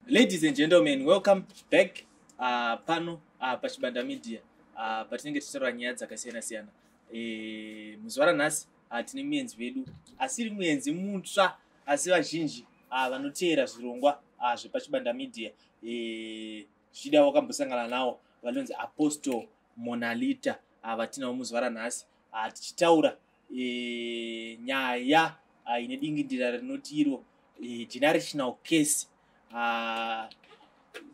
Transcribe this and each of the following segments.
Ladies and gentlemen, welcome back pano pachibanda media patinenge tichitaura nyaya dzakasiyana-siyana. Muzuva ranhasi tine muenzi wedu asiri muenzi mutsva asi vazhinji vanoteera zvirongwa zvepachibanda media zvichida wakambosangana nawo vanonzi Apostle Monalita vatinawo muzuva ranhasi tichitaura nyaya ine dingindira rinoti iro generational case.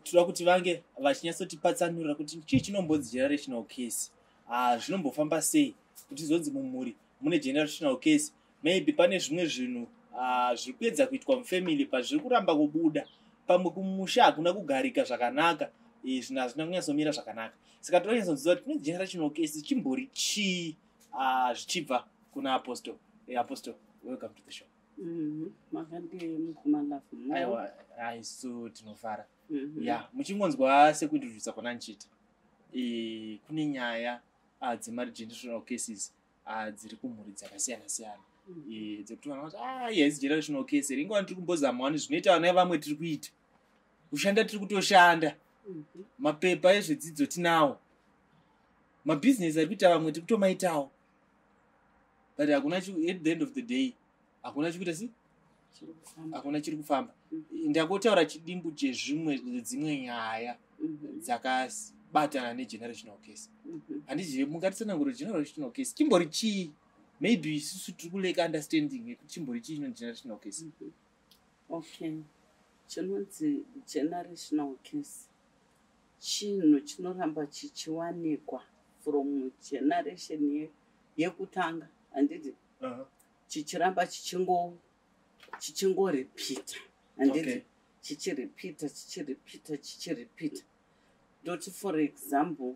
Toda kuti vange vachinyatsotipatsanurira kuti chii chinombodzi generational case, zvinombofamba sei kuti zonzi mumhuri mune generational case. Maybe pane zvimwe zvinhu zviri kuedza kuitwa mufamily pazviri kuramba kubuda, pamwe kumusha hakuna kugarika zvakanaka, zvinhu hazvina kunyatsomira zvakanaka. Saka toda kunyatsonziva kuti kune generational case chimbori chii, zvichibva kuna Apostle. Apostle, welcome to the show. So tinofara muchingonzwa sekuintrodusa kwana nchita kune nyaya dzemagenerational cases dziri kumhuri dzakasiyana-siyana dzekuti vana vati yes generational case ringova tiri kumbozama wani zvinoita vana vamwe tiri kuita kushanda tiri kutoshanda, mapepa ezvedzidzo tinawo, mabhizinesi ari kuita vamwe tiri kutomaitawo, but hakuna at the end of the day hakuna chikuita si hakuna chiri kufamba. Ndakotaura chidimbu dzimwe nyaya dzakabatana negenerational case. Handizve mungatitsanangura generational case chimbori chii? Maybe isusu tiri kuleka understanding yekuti chimbori chii generational case. Okay, chinonzi generational case chinhu chinoramba chichiwanikwa from generation yekutanga, handiti chichiramba chichingoripita, handiti chichiripita. Ndoti for example,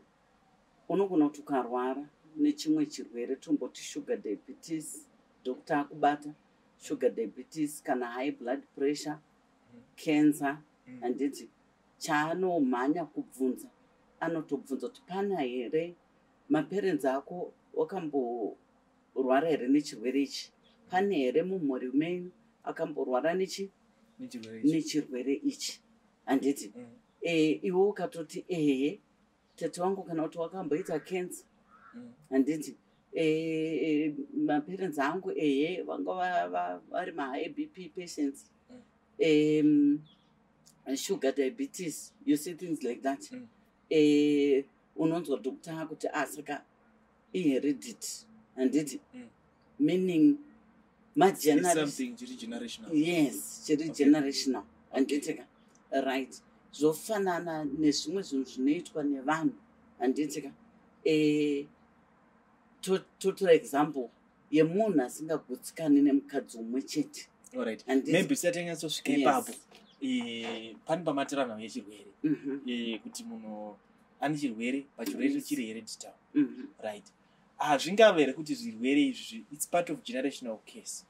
unogona kuti ukarwara nechimwe chirwere tomboti sugar diabetes, doctor akubata sugar diabetes kana high blood pressure, cancer, handiti chaanomhanya kubvunza anotobvunza kuti pana here maparents ako wakamborwara here nechirwere ichi, pane here mumhuri menyu akamborwara nechirwere ichi, handiti iwe ukatoti ehe tete wangu kana kuti wakamboita cancer, handiti maparents angu ehe vanga vari mahigh BP patients, sugar diabetes, you see things like that. Unonzwa doctor akuti saka inheredity, handiti meaning generational. Yes, chiri generational, handiti right. Zvofanana nezvimwe zvinhu zvinoitwa nevanhu, handiti totora example yemunhu asingagutsikani nemukadzi umwe chete. Alright, maybe satanyatsosvika ipapo pane pamatirana yechirwere kuti munhu ane chirwere pachirwere chiri hereditary, right? Zvingava here kuti zvirwere izvi it's part of generational case?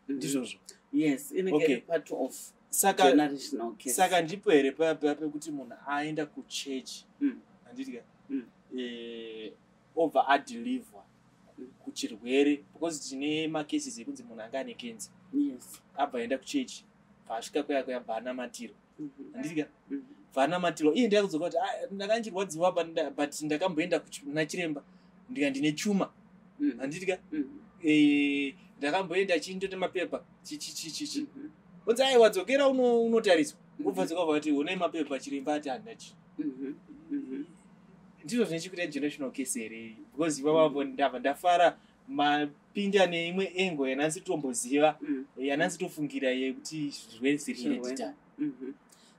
Ndizvozvo? Yes, inenge part of generational case. Saka ndipo here pekuti munhu aenda kuchechi, handiti obva adeliver kuchirwere, because tine macases ekunzi munhu anga ane cancer, abva aenda kuchechi, paasvika kuyabva anamatirwa, handiti vanamatirwa iye ndakudzoka kuti ndakanchirwadziwa but ndakamboenda kuna chiremba ndika ndine chuma, handiti ndakamboenda chindoti mapepa chichichichi unzi wadzokera unotariswa ubva dzokabva kuti une mapepa chiremba ati handina chi. Ndizvo zvinechikuita generational case here, because ivavo ndabva ndafara mapinda neimwe engo yananzi tomboziva yananzi tofungira yekuti zvirwere zviri hereditary.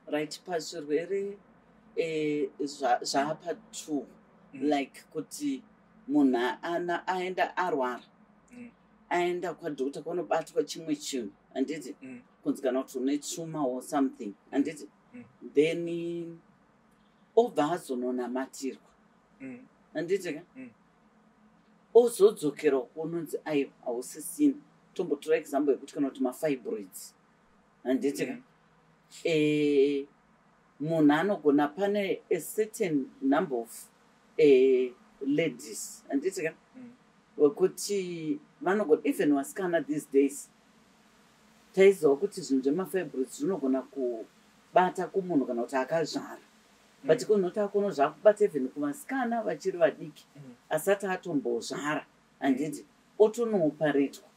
Right, pazvirwere zvapa 2 like kuti munhu aenda arwara, aenda kwadhokta kwanobatwa chimwe chinhu, handiti kunzikana kuti une chuma or something, handiti then obva azononamatirwa, handiti ozodzokera kunonzi aiwa hausisina. Tombotora example yekuti kana kuti mafibroids, handiti munhu anogona pane a certain number of ladies, handiti wekuti vanogona even wasikana these days taiziva kuti zvinhu zvemafibroids zvinogona kubata kumunhu kana kuti akazvara but kunotakona zvakubata even kuvasikana vachiri vadiki asati atombozvara handiti otonooparetwa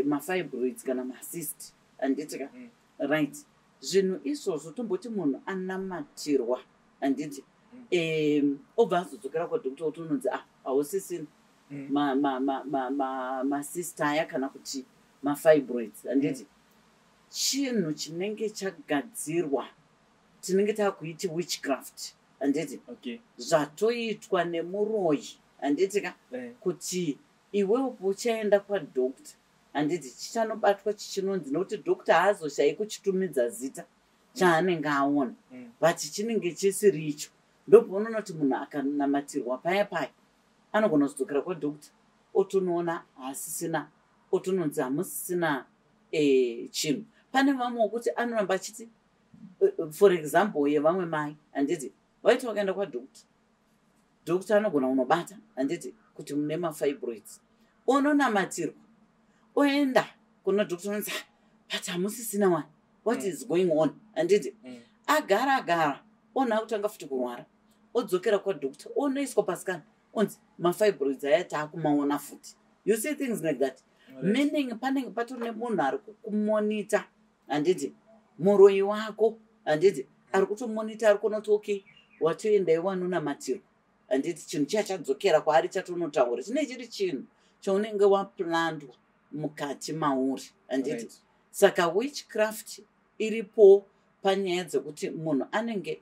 mafibroids kana macyst handiti ka right zvinhu izvozvo tomboti munhu anamatirwa handiti obva azodzokera kwadokta otononzi hausisina macyst aya kana kuti mafibroids handiti chinhu chinenge chagadzirwa tinenge takuiti witchcraft handiti zvatoitwa nemuroyi handiti ka kuti iwewe uchaenda kwadokta handiti chichanobatwa chichinonzi nokuti dokta haazoshayi kuchitumidza zita chaanenge aona but chinenge chisiri icho ndopaunoona kuti munhu akanamatirwa paya paya anogona kuzodzokera kwadokta otonoona haasisina otononzi hamusisina chinhu pane vamwe wokuti anoramba achiti for example yevamwe mai handiti vaiti wakaenda kwadokta dokta anogona unobata handiti kuti mune mafibroids ononamatirwa oenda kuna dokta ononzi but hamusisina wani what is going on handiti agara ona kutanga futi kurwara odzokera kwadokta onoiswa pasikana onzi mafibroids aya taakumaona futi you see things like that meaning panenge patori nemunhu ari kukumonita handiti muroyi wako handiti ari kutomonita ari kuona kuti okay watoenda iwanonamatirwa handiti chinhu chiya chadzokera kwaari chatonotaura chinee chiri chinhu chaunenge waplandwa mukati mauri handiti saka witchcraft iripo panyaya dzekuti munhu anenge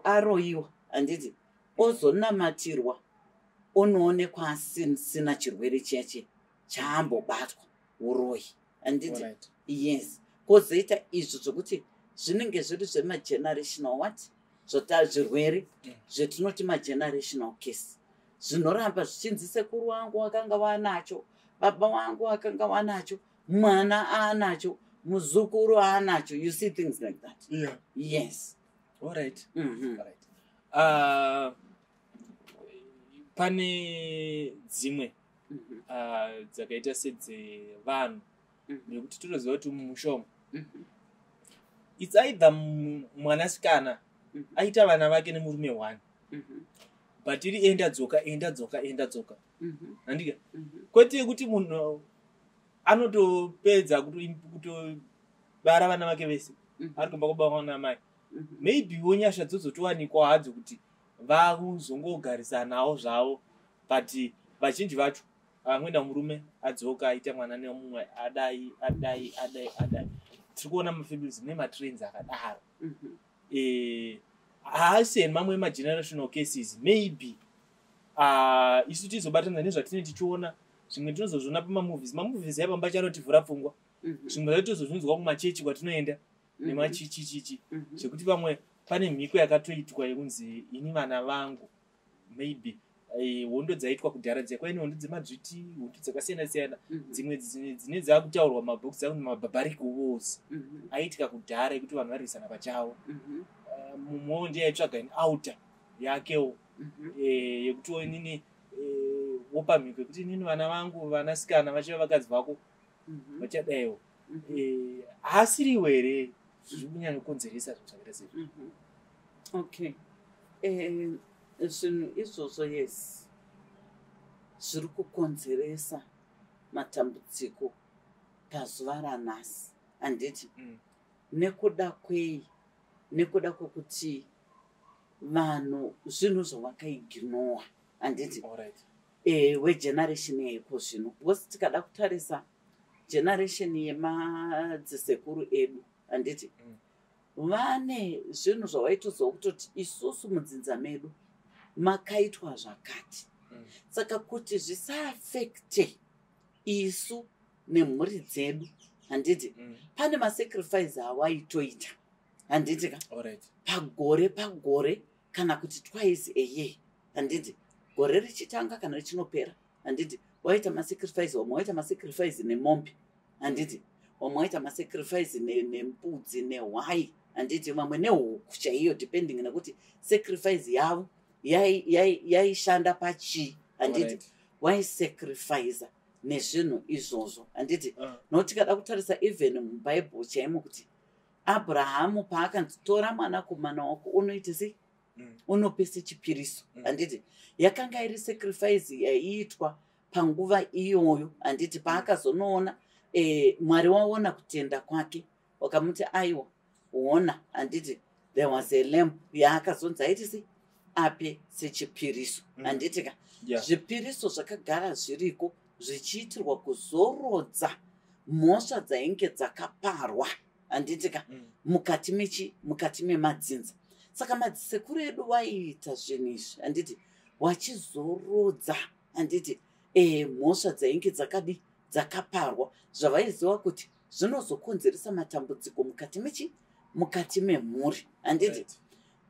aroyiwa handiti ozonamatirwa onoonekwa asisina chirwere chiya chaambobatwa uroyi handiti yes kwozoita izvo zvokuti zvinenge zviri zvemagenerational what zvirwere zvetinoti magenerational case zvinoramba zvichinzi sekuru wangu akanga wanacho baba wangu akanga wanacho mwana aanacho muzukuru aanacho you see things like that yes alright pane dzimwe dzakaita sedzevanhu nekuti totoziva kuti mumushomo it's either mwanasikana aita vana vake nemurume 1 but iri enda dzoka handika kwete kuti munhu anotopedza kutobara vana vake vese ari kumba kubawa namai maybe wonyasha dzozotowanikwa hadzo kuti vakuzongogarisana nawo zvavo but vazhinji vacho amwenda murume adzoka aita mwana nemumwe adai tiri kuona mafibroids nematrends akadaro haasi mamwe magenerational cases maybe isu tizobatana nezvatine tichiona zvimwe tinozozviona pamamovies ayapamba chanotivhura pfungwa zvimwe zvacho tozozvinzwa kumachechi kwatinoenda nemachichichichi zvekuti vamwe pane mhiko yakatoitwa yekunzi ini vana vangu maybe hondo dzaitwa kudhara dzakwaine hondo dzemadzviti hondo dzakasiyana-siyana dzimwe dzine dzakutaurwa mabhokisi akuti mabarbaric wars aitika kudhara ekuti vanhu varisana pachavo mumwewo ndiye aitsvaga outer yakewo yekuti inini wopa mhiko yekuti inini vana vangu vanasikana vachiva vakadzi vako vachadaiwo haasiriwo here zviri kunyanya kukonzeresa zvinhu zvakaita sezvo okay zvinhu izvozvo yes zviri kukonzeresa matambudziko pazuva ranhasi handiti nekuda kwei nekuda kwokuti vanhu zvinhu zvavakaignora handiti wegeneration yeiko zvino because tikada kutarisa generation yemadzisekuru edu handiti vane zvinhu zvavaitozwa kutoti isusu mudzinza medu makaitwa zvakati saka kuti zvisaafekte isu nemhuri dzedu handiti pane masacrifice awaitoita handiti ka pagore kana kuti twice a year handiti gore richitanga kana richinopera handiti waita masacrifice wamwe waita masacrifice nemombe handiti wamwe waita masacrifice nembudzi nehwai handiti vamwe nehuku chaiyo depending nekuti sacrifice yavo yaishanda pachii handiti waisacrifica nezvinhu izvozvo handiti nokuti tikada kutarisa even mubhaibheri chaimo kuti Abrahamu paakanzi tora mwanakomana wako unoita sei unopese chipiriso handiti yakanga iri sacrifice yaiitwa panguva iyoyo handiti paakazonoona Mwari waona kutenda kwake wakamuti aiwa uona handiti there was a lamb yaakazonzi aiti sei ape sechipiriso handitika zvipiriso zvakagara zviriko zvichiitirwa kuzorodza mhosva dzainge dzakaparwa handitika mukati memadzinza saka madzisekuru edu waiita zvinhu izvi handiti wachizorodza handiti mhosva dzainge dzakaparwa zvavaiziva kuti zvinozokonzeresa matambudziko mukati memhuri handiti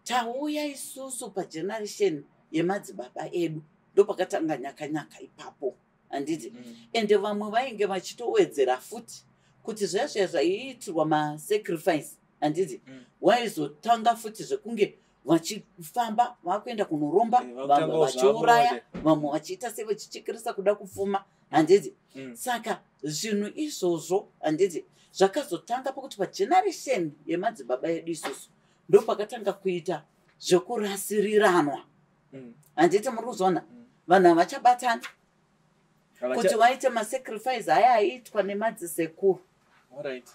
tauya isusu pageneration yemadzibaba edu ndopakatanga nyaka ipapo handiti ende vamwe vainge vachitowedzera futi kuti zvazvo zvaiitirwa masacrifice handiti waizotanga futi zvekunge vachifamba vakuenda kunoromba vamwe vachiuraya vamwe vachiita sevachichekeresa kuda kufuma handiti saka zvinhu izvozvo handiti zvakazotanga pakuti pageneration yemadzibaba edu isusu ndopakatanga kuita zvekurasiriranwa handiti muri kuzona vanhu havachabatana kuti vaite masacrifice aya aiitwa nemadzisekuru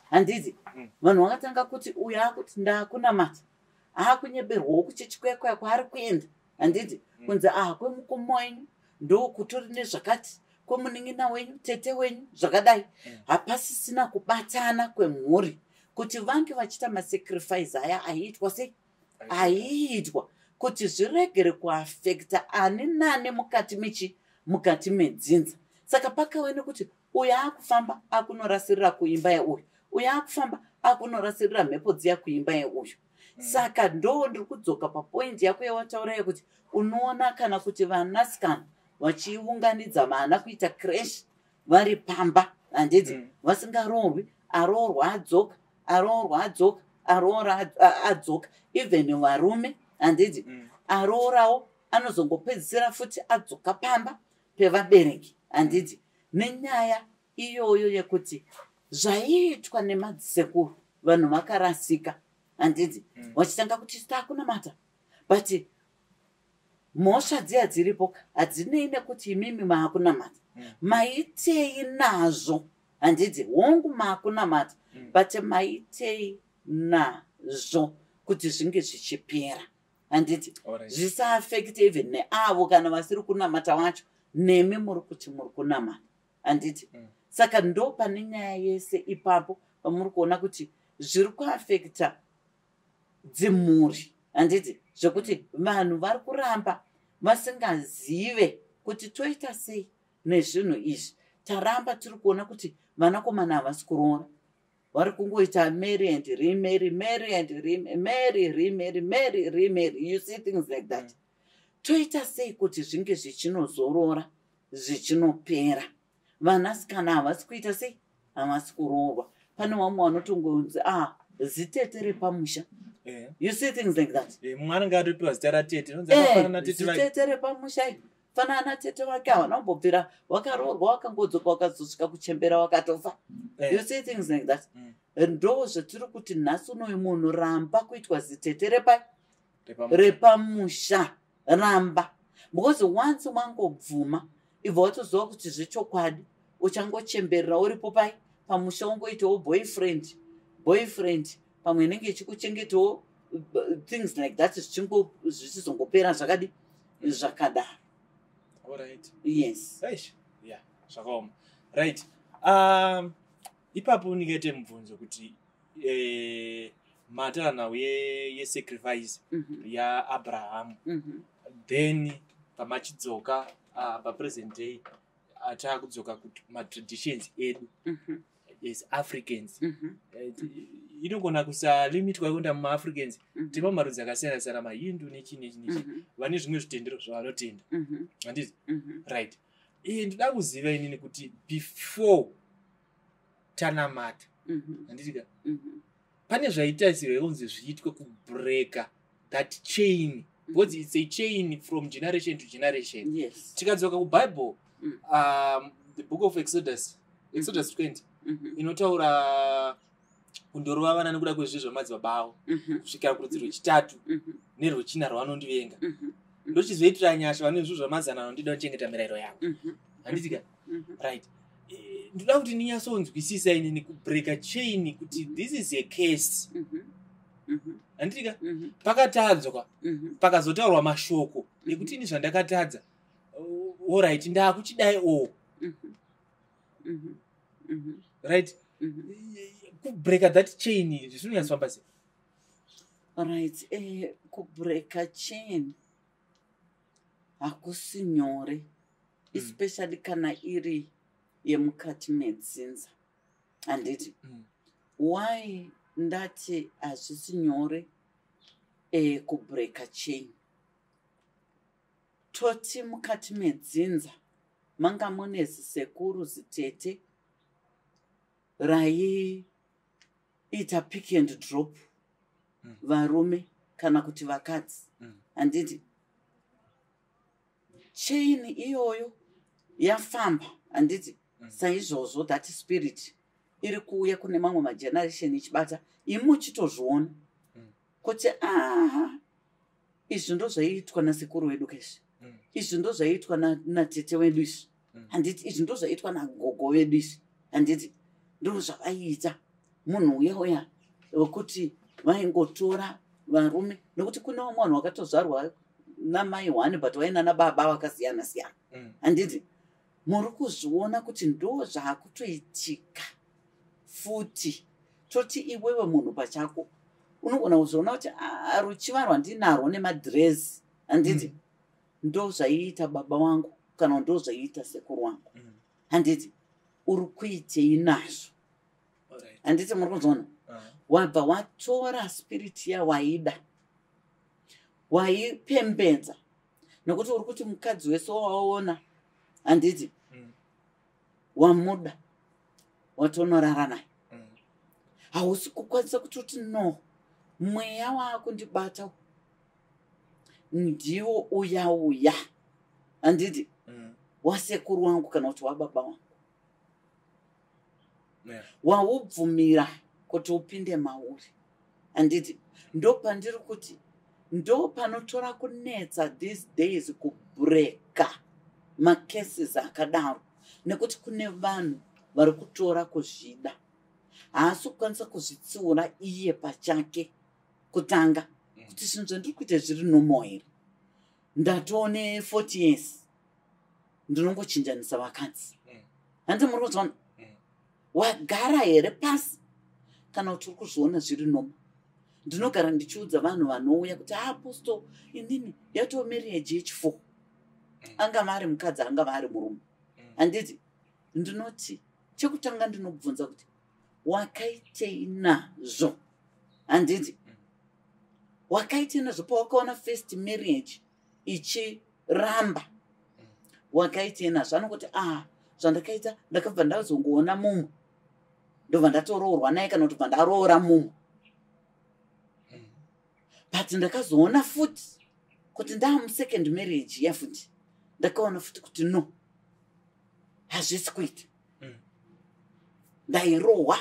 handiti vanhu vakatanga kuti uyo akuti ndakunamata aakunyeberwawo kuchechi kwekwe kwaari kuenda handiti kunzi kwemukoma wenyu ndokutori nezvakati kwemunin'ina wenyu tete wenyu zvakadai hapasisina kubatana kwemhuri kuti vange vachiita masacrifice aya aiitwa sei aiitwa kuti zviregere kuafekta ani nani mukati medzinza saka pakave nekuti uyo akufamba akunorasirira kuimba yeuyu uyo akufamba akunorasirira mhepo dziya kuimba yeuyu saka ndo ndiri kudzoka papoindi yako yawataura yekuti unoona kana kuti vanasikana vachiunganidza vana kuita crash vari pamba handiti vasingaroorwi aroorwa adzoka aroorwa adzoka aroora adzoka even varume handiti aroorawo anozongopedzisira futi adzoka pamba pevabereki handiti nenyaya iyoyo yekuti zvaiitwa nemadzisekuru vanhu vakarasika handiti vachitanga kuti sitakunamata but mhosva dziya dziripo hadzinei nekuti imimi maakunamata maitei nazvo handiti hongu maakunamata but maitei nazvo kuti zvinge zvichipera handiti zvisaafekte even neavo kana vasiri kunamata vacho nemi muri kuti muri kunamata handiti saka ndo pane nyaya yese ipapo pamuri kuona kuti zviri kuafekta dzimhuri handiti zvekuti vanhu vari kuramba vasingazive kuti toita sei nezvinhu izvi taramba tiri kuona kuti vanakomana havasi kuroora vari kungoita marry and remarry marry and remarry remarry marry remarry you see things like that toita sei kuti zvinge zvichinozorora zvichinopera vanasikana havasi kuita sei havasi kuroorwa pane vamwe vanotongonzi zitete pamusha you see things like that mwana ngatopiwa zita ratete zitete repamusha fanana tete wake havana kumbobvira wakaroorwa wakangodzoka wakazosvika kuchembera wakatofa you see things like that ndo zvetiri kuti nhasi unoyu munhu ramba kuitwa zitete repamusha ramba because once wangobvuma ibva watoziva kuti zvechokwadi uchangochemberera uripo pai pamusha ungoitawo boyfriend pamwe inenge ichikuchengetawo things like that zvichizongopera zvakadi zvakadaro. Alright. Yes. Yeah, zvakaoma. Right. Ipapo ningete mubvunzo kuti matanhau yesacrifice yaAbraham then pamachidzoka papresent day atakudzoka kuti matraditions edu as Africans inogona kusalimitwa kuenda mumaafricans tima marudzi akasiyana-siyana mahindu nechi vane zvimwe zvitendero zvavanotenda handiti right ndinoda kuziva inini kuti before tanamata handitika pane zvaitasirwa kunzi zviitwe kubreaka that chain because it's a chain from generation to generation. Yes. Tikadzoka kuBible the book of Exodus 20 inotaura kundorova vana nekuda kwezvizvo zvemadzibaba avo kusvikira kurudzi rwechitatu nerwechina rwavanondivenga ndochizoitira nyasha vane zvizvo zvamazana vanondida kuchengeta mirayiro yavo handitika right ndoda kuti ninyatsonzwisisa inini kubreaka chain kuti this is a case handitika pakatadzwa pakazotaurwa mashoko ekuti ini zvandakatadza alright ndakuchidai right kubreaka that chain zvinonyatsofamba sei right kubreaka chain hakusi nyore especially kana iri yemukati medzinza handiti why ndati hazvisi nyore kubreaka chain toti mukati medzinza manga mune zisekuru zitete raiita pick and drop varume kana kuti vakadzi handiti chain iyoyo yafamba handiti saizvozvo that spirit iri kuuya kune mamwe mageneration ichibata imuchitozviona kuti izvi ndo zvaiitwa nasekuru wedu keshe izvi ndo zvaiitwa natete wedu izvi handiti izvi ndo zvaiitwa nagogo wedu izvi handiti ndo zvavaiita munhu uya wekuti vaingotora varume nokuti kuna vamwe vanhu vakatozvarwa namai one but vaina nababa vakasiyana siyana handiti muri kuzviona kuti ndo zvaakutoitika futi toti iwewe munhu pachako unogona kuzviona kuti ruchivarwa ndinarwo nemadhirezi handiti ndo zvaiita baba wangu kana ndo zvaiita sekuru wangu handiti uri kuitei nazvo handiti muri kuzviona wabva watora spiriti yawaida waipembedza nokuti uri kuti mukadzi wese wawaona handiti wamuda watonorara naye hausi kukwanisa kutoti no mweya waakundibata ndiwo uya handiti wasekuru wangu kana kuti wababa wangu waubvumira kuti upinde mauri handiti ndo pandiri kuti ndo panotora kunetsa these days kubreaka macases akadaro nekuti kune vanhu vari kutora kuzvida haasi kukwanisa kuzvitsiura iye pachake kutanga kuti zvinhu zvandiri kuita zviri normal here ndatone 40 years ndinongochinjanisa vakadzi handi muri kuzviona wagara here pasi kana kuti uri kuzviona zviri normal ndinogara ndichiudza vanhu vanouya kuti aposto inini yatoo marriage yechi4 angava ari mukadzi angava ari murume handiti ndinoti chekutanga ndinobvunza kuti wakaitei nazvo handiti wakaitei nazvo pawakaona first marriage ichiramba wakaitei nazvo anokuti zvandakaita ndakabva ndazongoona mumwe ndobva ndatoroorwa naye kana kuti bva ndaroora mumwe but ndakazoona futi kuti ndamusecond marriage yafuti ndakaona futi kuti no hazvisi kuita ndairohwa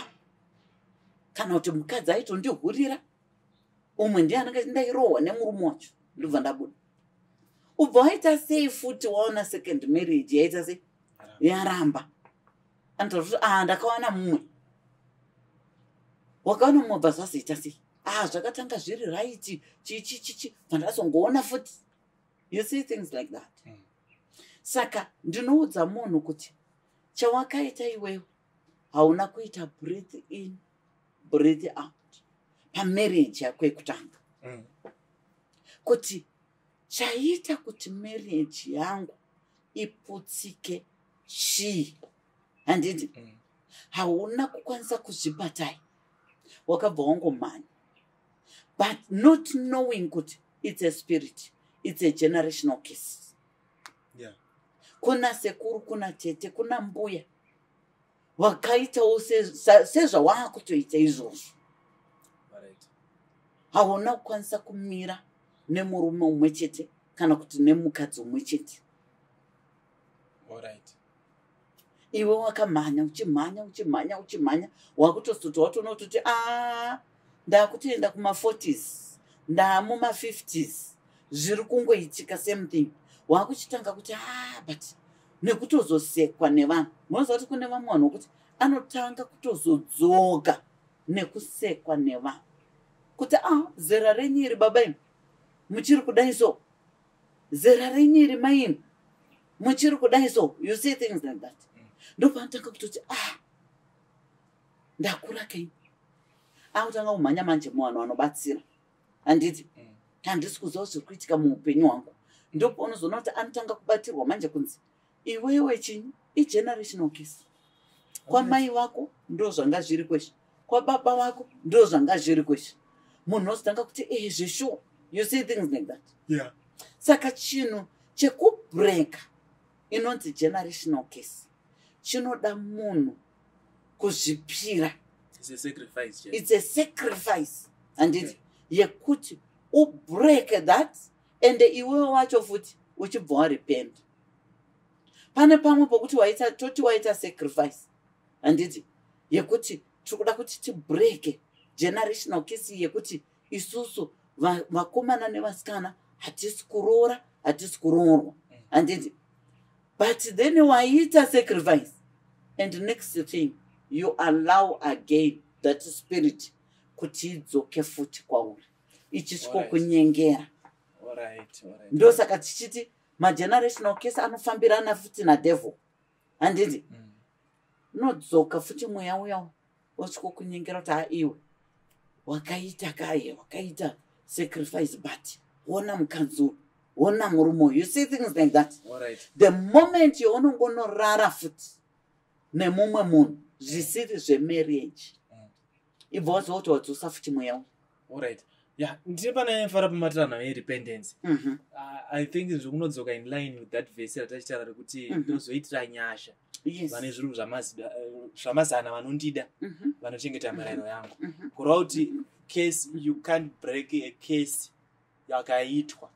kana kuti mukadzi aitondihurira umwe ndiye anenge ndairohwa nemurume wacho ndobva ndabuda ubva waita sei futi waona second marriage yaita sei yaramba anototi ndakawana mumwe wakaona mumwe bva zvazoita sei zvakatanga zviri right chichichichi vandazongoona futi you see things like that saka ndinoudza munhu kuti chawakaita iwewe hauna kuita breath in breath out pamarriage yako yekutanga kuti chaita kuti marriage yangu iputsike chii handiti hauna kukwanisa kuzvibatai wakabva wangomhanya but not knowing kuti it's a spirit, it's a generational case. Kuna sekuru, kuna tete, kuna mbuya wakaitawo sezvawaakutoita izvozvo. Hauna kukwanisa kumira nemurume umwe chete kana kuti nemukadzi umwe chete. iwe wakamhanya uchimhanya wakutosoti watonototi ndakutoenda kuma40s ndamuma50s zviri kungoitika same thing wakuchitanga kuti but nekutozosekwa nevanhu. Munoziva kuti kune vamwe vanhu kuti anotanga kutozodzoka nekusekwa nevanhu kuti zera renyiri baba imi muchiri kudai so, zera renyiri maimi muchiri kudai so, you see things like that. Ndopanotanga kutoti ndakura kei akutanga kumhanya manje muvanhu vanobatsira handiti handisi kuziva zviri kuitika muupenyu hwangu. Ndopaunozoona kuti anotanga kubatirwa manje kunzi iwewe chinyi igenerational case. Kwamai vako ndo zvanga zviri kweshe, kwababa vako ndo zvanga zviri kweshe. Munhu unozotanga kuti zveshuwa, you see things like that. Yeah. Saka chinhu chekubreaka inonzi generational case chinoda munhu kuzvipira. It's a sacrifice. It's a sacrifice. Handiti yekuti ubreak that and iwewe wacho futi uchibva warepent. Pane pamwe pokuti waita sacrifice handiti yekuti tikuda kuti tibreake generational case yekuti isusu vakomana nevasikana hatisi kuroora hatisi kuroorwa handiti. But then waita sacrifice and next thing you allow again that spirit kuti idzoke futi kwauri ichisviko kunyengera. Ndo saka tichiti magenerational case anofambirana futi nadevil handiti nodzoka futi mweya uya wasviko kunyengera kuti iwe wakaita sacrifice but wona mukadzuru wona murume. You see things like that. The moment yaunongonorara futi nemumwe munhu zvisiri zvemarriage ibva waziva kuti wadzosa futi mweya uya. Yeah, ndine pana fara pamatirana yerepentance. I think zvikunodzoka in line with that verse ratachitaura rekuti ndozoitira nyasha vane zvinhu zvamazana vanondida vanochengeta mirayiro yangu. Kureva kuti case, you can't break a case yakaitwa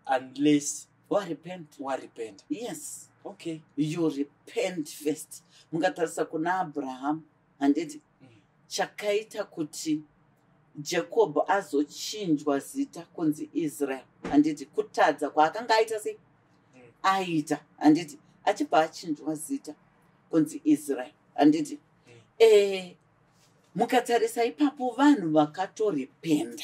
unless warepent. Yes. Okay. You repent first. Mungatarisa kuna Abraham handiti chakaita kuti Jacob azochinjwa zita kunzi Israel handiti kutadza kwaakanga aita sei aita handiti achibva achinjwa zita kunzi Israel handiti mukatarisa ipapo vanhu vakatorependa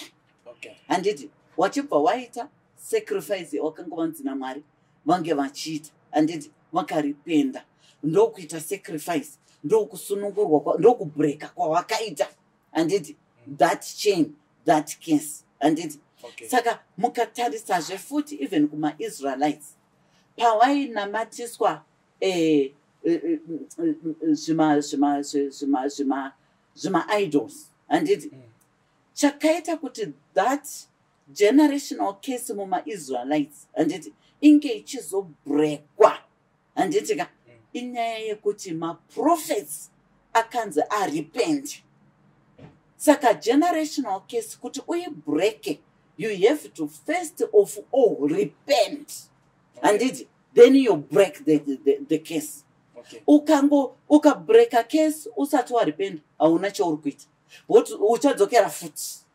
handiti wachibva waita sacrifice wakanga vanzi naMwari vange vachiita handiti vakarependa ndokuita sacrifice ndokusunungurwa ndokubreaka kwawakaita handiti that chain, that case. And saka mukatarisazve futi even kuma Israelites pawainamatiswa zvima idols handiti chakaita kuti that generational case muma Israelites handiti inge ichizobreakwa handiti ka inyaya yekuti maprophets akanzi arepent. Saka generational case kuti uibreake you have to first of all repent and then you break the case. Ukabreaka case usati warepent hauna chauri kuita uchadzokera futi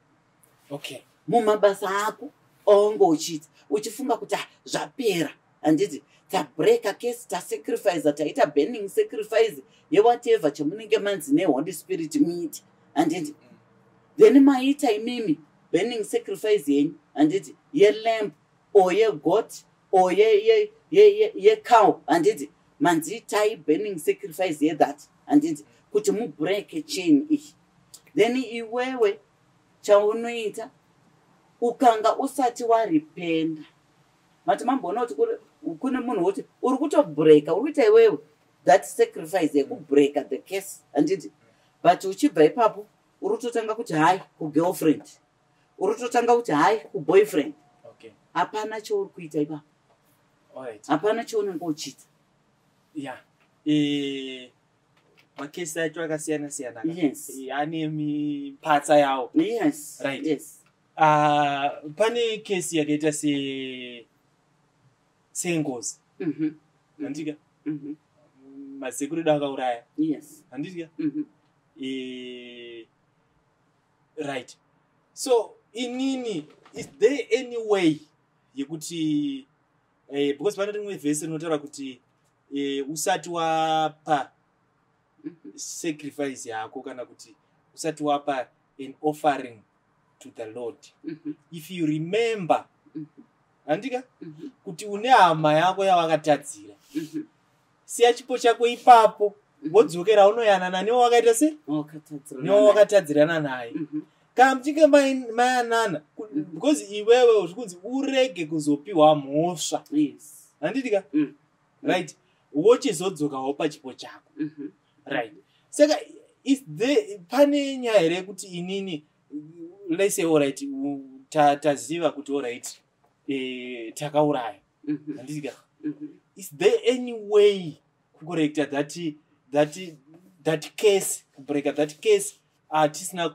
mumabasa ako aunge uchiita uchifunga kuti zvapera handiti tabreaka case tasacrifice taita burning sacrifice yewhatever chamunenge manzi neholy spirit muiti handiti then maita imimi burning sacrifice yenyu handiti yelamb or yegoat or yecow handiti manziitai burning sacrifice yethat handiti kuti mubreake chain iyi. Then iwewe chaunoita ukanga usati warependa mati mamboona kuti kune munhu woti uri kutobreaka uri kuita iwewe that sacrifice yekubreaka the case handiti but uchibva ipapo uri kutotanga kuti hai kugirlfriend uri kutotanga kuti hai kuboyfriend hapana chouri kuita ipapo hapana chounenge uchiita. Makesi acho akasiyana siyana. Yes. Ane mipatsa yawo. Yes. Right. Yes. Pane kesi yakaita sengozi. Ndika. masekuru edu akauraya. Yes. Handiti? Right. So inini, is there any way yekuti because pane rimwe vhesi rinotaura kuti usati wapa sacrifice yako kana kuti usati wapa an offering to the Lord, if you remember, handika kuti une hama yako yawakatadzira, siya chipo chako ipapo wodzokera unoyanana newe wakaita se newe wakatadzirana naye. Kana muchinge mayanana, because iwewe zvikunzi urege kuzopiwa mhosva, handitika? Right, wochizodzokawo pachipo chako. Right, saka is there pane nyaya here kuti inini, let's say alright, taziva kuti alright takauraya, handitika? Is there any way kucorrecta that case, kubreka that case, tisina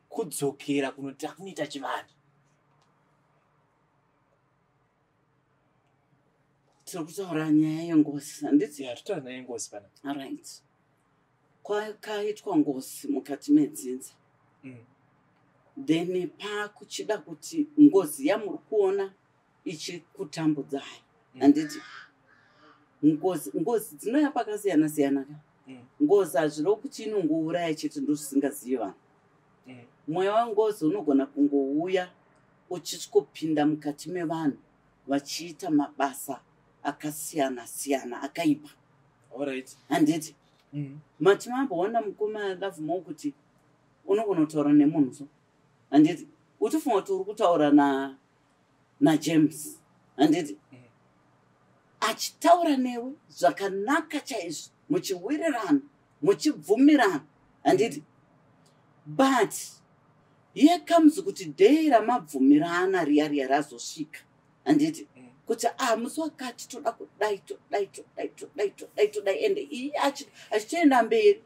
kudzokera kunoti takunoita chivanhu? Tiri kutaura nyaya yengozi, handiti? Tataura nyaya yengozi pana. Alright. Kwakaitwa ngozi mukati medzinza. Then pakuchida kuti ngozi yamuri kuona ichikutambudzai. Handiti? Ngozi dzinouya pakasiyana siyana. Ngozi hazviro kuti inongouraya chete ndozvisingazivi. Mweya wengozi unogona kungouya uchisvikopinda mukati mevanhu vachiita mabasa akasiyana siyana akaipa. Alright. Handiti? Matimamboona mukoma Love kuti unogona kutaura nemunhu so. Handiti? Utofunga kuti uri kutaura na James. Handiti? Achitaura newe zvakanaka chaizvo, muchiwirirana, muchibvumirana. Handiti? But here comes kuti day ramabvumirana riya razosvika. Handiti? Kuti musi wakati toda kudai ende iyi achitoenda mberi.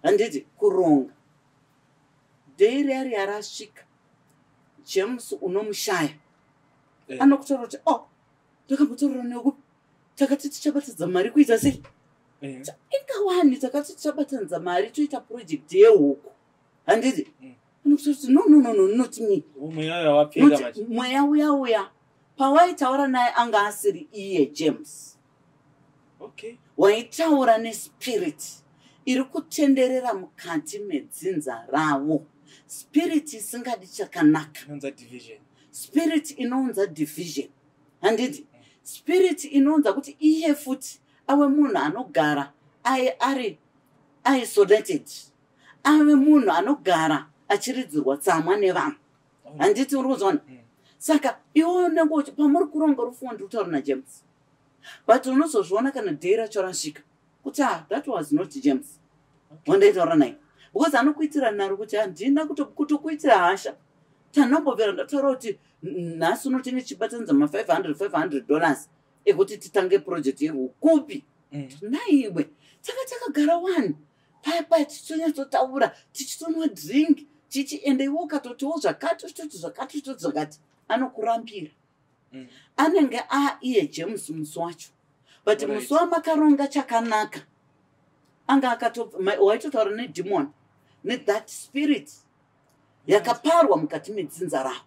Handiti? Kuronga. Day riya rasvika, James unomushaya anokutaura kuti takambotaura newe takati tichabatidza mari kuita sei? Ingawani takati tichabatanidza mari toita project yehuku. Handiti? Anokutaura kuti no, not me. Mweya uya pawaitaura naye anga asiri iye James. Okay. Waitaura nespirit iri kutenderera mukati medzinza ravo. Spirit isingadi chakanaka. Inonza division. Spirit inonza division. Handiti? Spirit inonza kuti iye futi awe munhu anogara ari isolated. Awe munhu anogara achiridzirwa tsamwa nevanhu. Handiti uri kuzona? Saka iwe nekuti pamuri kuronga rufuwo ndiri kutaura naJames. But unozozviona kana day racho rasvika kuti that was not James. Wandaitaura naye. Because anokuitira naro kuti handina kutokuitira hasha. Tanambobvera ndataura kuti nhasi unotenga chibatanidza $500 ekuti titange project yeru kupi. Naiwe takagara one paya tichitonyatsotaura tichitonwa drink ende iwe ukatotiwo zvakati anokurambira. Anenge iye James musi wacho, but musi wamakaronga chakanaka anga waitotaura nedemon that spirit yakaparwa mukati medzinza ravo,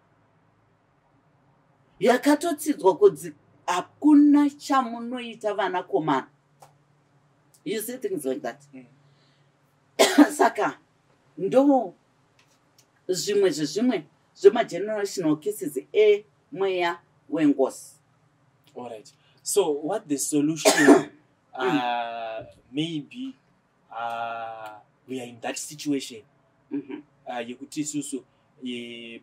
yakatotsidzwa kuti hakuna chamunoita vanakomana. You see things like that. Saka ndo zvimwe zvemagenerational cases mweya wengozi. Alright. So what the solution maybe we are in that situation. Yekuti isusu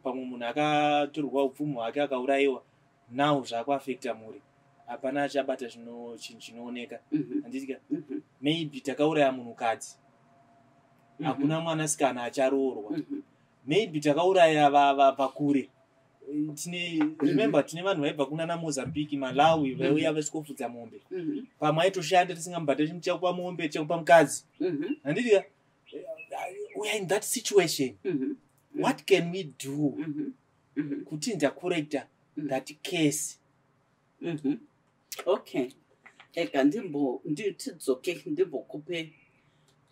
pamwe munhu akatorwa upfumi hwake akaurayiwa, now zvakuafecta muri, hapana achabata chinhu chinooneka. Handitika? Maybe takauraya munhukadzi, hakuna mwanasikana acharoorwa. Maybe takauraya vakure. Remember tine vanhu vaibva kunana Mozambique, Malawi vauya vasvikofudza mombe. Pamwe aitoshanda tisingambate chinhu chako pamombe chako pamukadzi. Handitika? We are in that situation. What can we do kuti ndacorrecta that case? Okay. eka nditidzoke ndimbokupe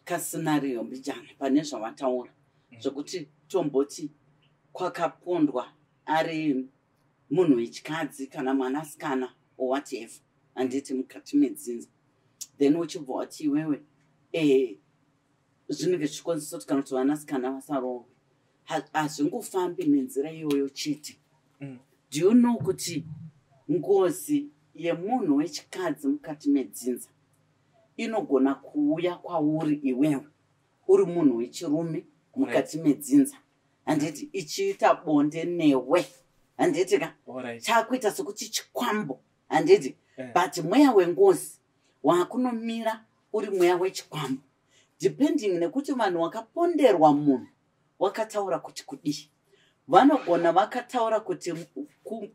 kasinario mbijana pane zvavataura zvokuti tomboti kwakapondwa ari munhu wechikadzi kana mwanasikana or whatever handiti mukati medzinza then uchibva wati iwewe zvinenge zvichikonzesa kuti kana kuti vanasikana vasarohwe hazvingofambi nenzira iyoyo chete. Do you know kuti ngozi yemunhu wechikadzi mukati medzinza inogona kuuya kwauri iwewe uri munhu wechirume mukati medzinza handiti ichiita bonde newe handiti ka chakuita sekuti chikwambo handiti but mweya wengozi wakunomira uri mweya wechikwambo depending nekuti vanhu wakaponderwa munhu wakataura kuti kudii. Vanogona vakataura kuti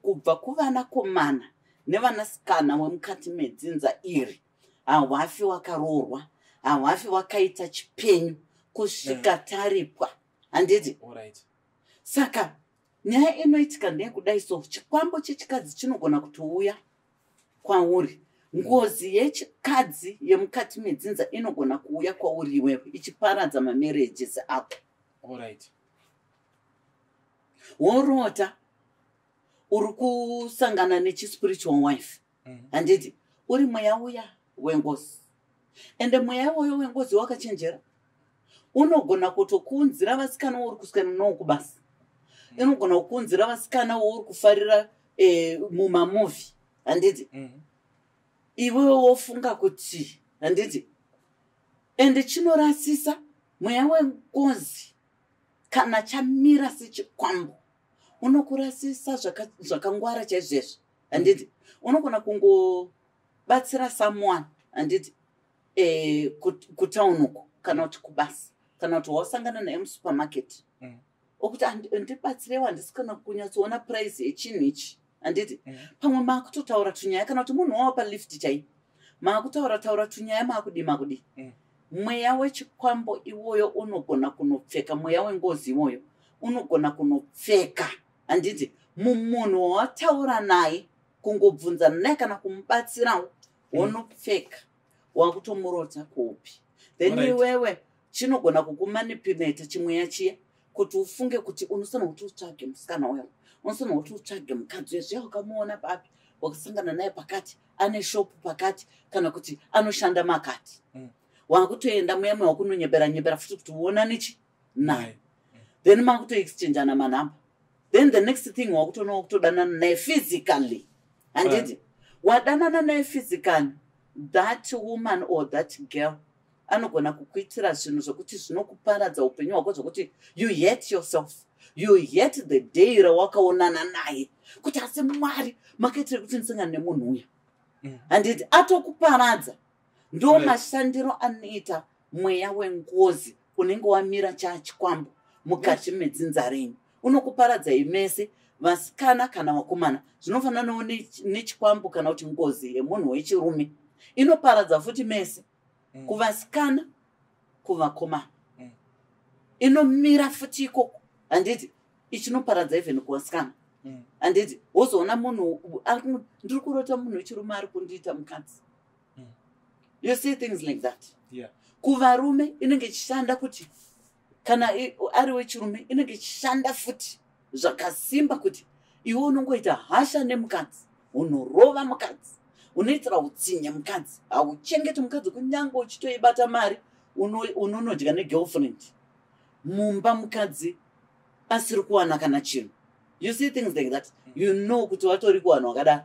kubva kuvanakomana nevanasikana wemukati medzinza iri hawafi wakarorwa hawafi wakaita chipenyu kusvika taripwa handiti. Saka nyaya inoitika ndeyekudai so chikwambo chechikadzi chinogona kutouya kwauri. Ngozi yechikadzi yemukati medzinza inogona kuuya kwauri iwewe ichiparadza mamarriages ako. Worota uri kusangana nechispiritual wife handiti uri mweya uya wengozi ende mweya uya wengozi wakachenjera unogona kutokuunzira vasikana uri kuswera nawo kubasa inogona kukunzira vasikana uri kufarira mumamovhi handiti iwewe wofunga kuti handiti ende chinorasisa mweya wengozi kana chamira sechikwambo unokurasisa zvakangwara chaizvezvo handiti unogona kungobatsira someone handiti kutaun uko kana kuti kubasa kana kuti wasangana naye musupermarket okuti ndibatsirewo handisikana kunyatsoona price yechinhu ichi handiti pamwe maakutotaura tunyaya kana kuti munhu wava palift chai maakutaura tunyaya maakudi mweya wechikwambo iwoyo unogona kunopfeka mweya wengozi iwoyo unogona kunopfeka handiti mumunhu wawataura naye kungobvunzana naye kana kumubatsirawo unopfeka wakutomurota kuupi then iwewe chinogona kukumanipulata chimweya chiya kuti ufunge kuti unosana kuti utsvage musikana uyo unosana kuti utsvage mukadzi uyo zviya wakamuona papi wakasangana naye pakati ane shopu pakati kana kuti anoshanda makati wakutoenda muyamwe wakunonyebera futi kuti uonanichi naye then makutoexchangeana manhamba then the next thing wakutoona wakutodanana naye physically handiti wadanana naye physically that woman or that girl anogona kukuitira zvinhu zvokuti zvinokuparadza upenyu hwako zvokuti you hate yourself you hate the day rawakaonana naye kuti asi Mwari makaitira kuti ndisangane nemunhu uya handiti atokuparadza. Ndo mashandiro anoita mweya wengozi unenge wamira chachikwambo mukati medzinza renyu unokuparadza imese vasikana kana vakomana zvinofananawo nechikwambo kana kuti ngozi yemunhu wechirume inoparadza futi mese kuvasikana kuvakomana inomira futi ikoko handiti ichinoparadza even kuvasikana handiti wozoona munhu ndiri kurota munhu wechirume ari kundiita mukadzi. You see things like that. Kuvarume inenge ichishanda kuti kana ari wechirume inenge ichishanda futi zvakasimba kuti iwe unongoita hasha nemukadzi unorova mukadzi unoitira utsinye mukadzi hauchengeti mukadzi kunyange uchitoibata mari unonodya negirlfriend mumba mukadzi asiri kuwana kana chinhu. You see things like that. You know kuti watori kuvanhu wakadaro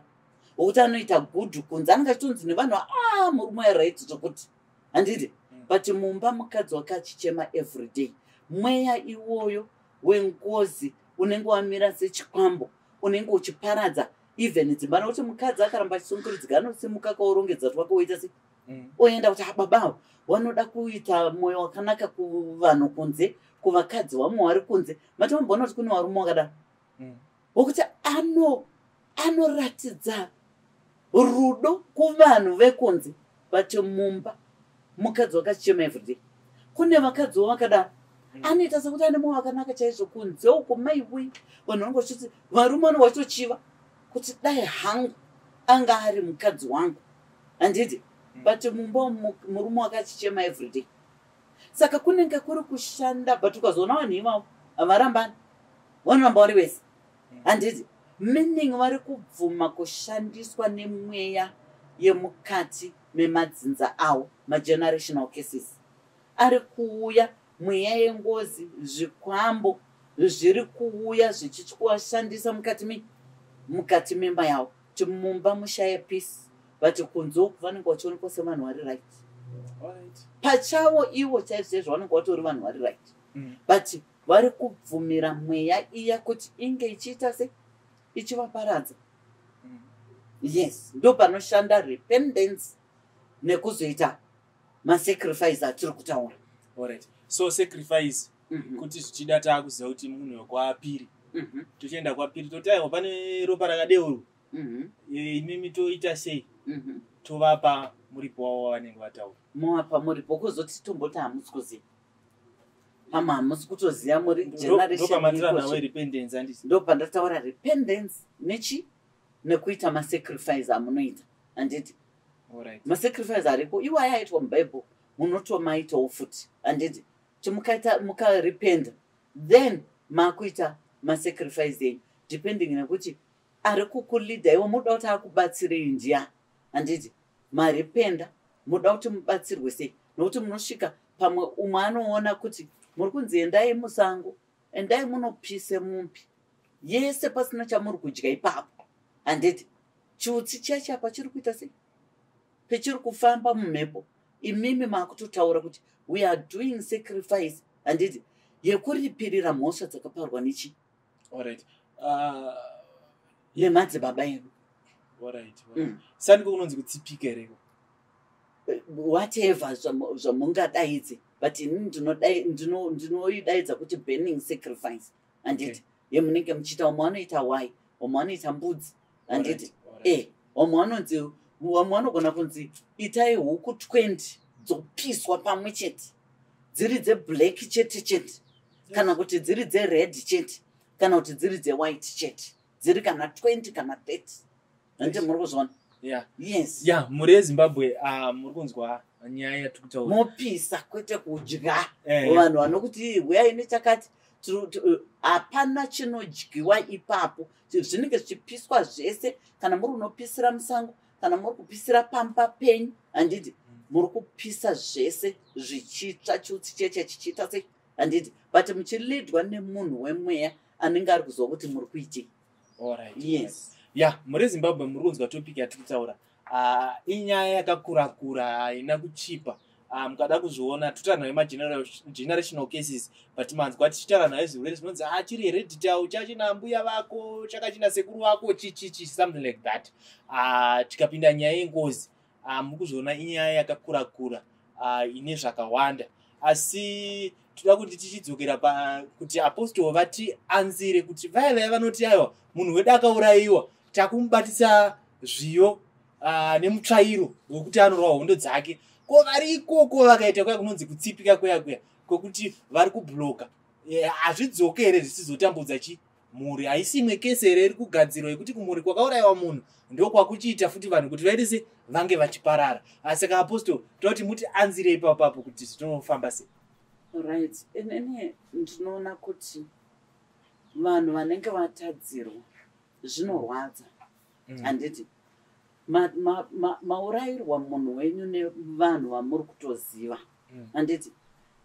wokuti anoita gudhu kunze anenge achitonzi nevanhu murume right zvokuti handiti but mumba mukadzi wakachichema everyday mweya iwoyo wengozi unenge wamira sechikwambo unenge uchiparadza even dzimba nokuti mukadzi akaramba achisunguridzika anosimuka kaurongedza twake woita se oenda kuti baba wanoda kuita mwoyo wakanaka kuvanhu kunze kuvakadzi vamwe vari kunze matomboona kuti kune varume wakadaro wokuti anoratidza rudo kuvanhu vekunze but mumba mukadzi wakachichema everyday. Kune vakadzi vakadaro anoita sekuti ane mwoyo wakanaka chaizvo kunze uko maiwi vanhu vangu vachiti varume vano vachitochiva kuti dai hangu anga ari mukadzi wangu handiti but mumba murume wakachichema everyday saka kunenge kuri kushanda but ukazoona vanhu ivavo havarambani vanoramba vari vese handiti meaning vari kubvuma kushandiswa nemweya yemukati memadzinza avo magenerational cases ari kuuya mweya yengozi zvikwambo zviri kuuya zvichichikuwashandisa mukati memba yavo kuti mumba mushaye peace but kunzewo vanenge vachionekwa sevanhu vari right pachavo ivo chaizvo vanenge vatori vanhu vari right but vari kubvumira mweya iya kuti inge ichiita se ichivaparadza yes ndo panoshanda repentance nekuzoita masacrifice atiri kutaura alright so sacrifice kuti zvichida taakuziva kuti munhu wekwapiri tochienda kwapiri totaiwa pane ropa rakadeurwa imimi toita sei tovapa muripo wavo wavanenge vataura movapa muripo kuzoti tomboti hamusi kuziva hama hamusi kutoziva muri generation repentance handisi ndo pandataura repentance nechi nekuita masacrifice amunoita handiti masacrifice ariko iwaya aitwa mubhaibheri munotomaitawo futi handiti kuti mukarependa then makuita masacrifice enyu depending nekuti ari kukulidha iwo muda kuti akubatsirei ndiya handiti marependa muda kuti mubatsirwe sei nokuti munosvika pamwe umwe anoona kuti muri kunzi endai musango endai munopise mumbi yese pasina chamuri kudya ipapo handiti chiutsi chachapa chiri kuita sei pechiri kufamba mumhepo imimi makutotaura kuti we are doing sacrifice handiti yekuripirira mhosva dzakaparwa nechi nemadzibaba edu sandiko kunonzi kutsipika hereko whatever zvamungadaidze but ini ndinoidaidza kuti burning sacrifice handiti yemunenge muchiita wamwe vanoita wai wamwe vanoita mbudzi handiti wamwe vanogona kunzi itai huku 20 dzopiswa pamwe chete dziri dzeblack chete chete kana kuti dziri dzered chete kana kuti dziri dzewhite chete dziri kana 20 kana 30 handiti muri kuzvona yes muri ezimbabwe muri kunzwa nyaya yatikutaura mopisa kwete kudya vanhu vanokuti uyai nechakati hapana chinodyiwa ipapo zvinenge zvichipiswa zvese kana muri unopisira musango kana muri kupisira pamba penyu handiti muri kupisa zvese zvichitsva chiutsi cheche chichiita sei handiti but muchilidwa nemunhu wemweya anenge ari kuziva kuti muri kuitei yes muri zimbabwe muri kunzwa topic yatiri kutaura inyaya yakakura haina kuchipa mukada kuzviona totaura nemagenerational cases but manzwa tichitaura nayo zvirwere zvinonzi chiri hereditary chachina mbuya vako chakachina sekuru vako chichichi something like that tikapinda nyaya yengozi muri kuzviona inyaya yakakura ine zvakawanda asi toda kuti tichidzokera kuti apostoli vatianzire kuti vaya vanoti aiwa munhu wedu akaurayiwa takumubatisa zviyo nemutsvairo wekuti anorwa hondo dzake ko vari ikoko vakaita kuya kunonzi kutsipika kuya kwokuti vari kubloka hazvidzoke here zvisizotambudza mhuri haisi imwe kese here iri kugadzirwa yekuti kumhuri kwakaurayiwa munhu ndokwakuchiita futi vanhu kuti vaite se vange vachiparara saka apostoli toda kuti muti anzire ipapapo kuti zvitonofamba sei right inene ndinoona kuti vanhu vanenge vatadzirwa zvinorwadza handiti maurayirwa munhu wenyu nevanhu vamuri kutoziva handiti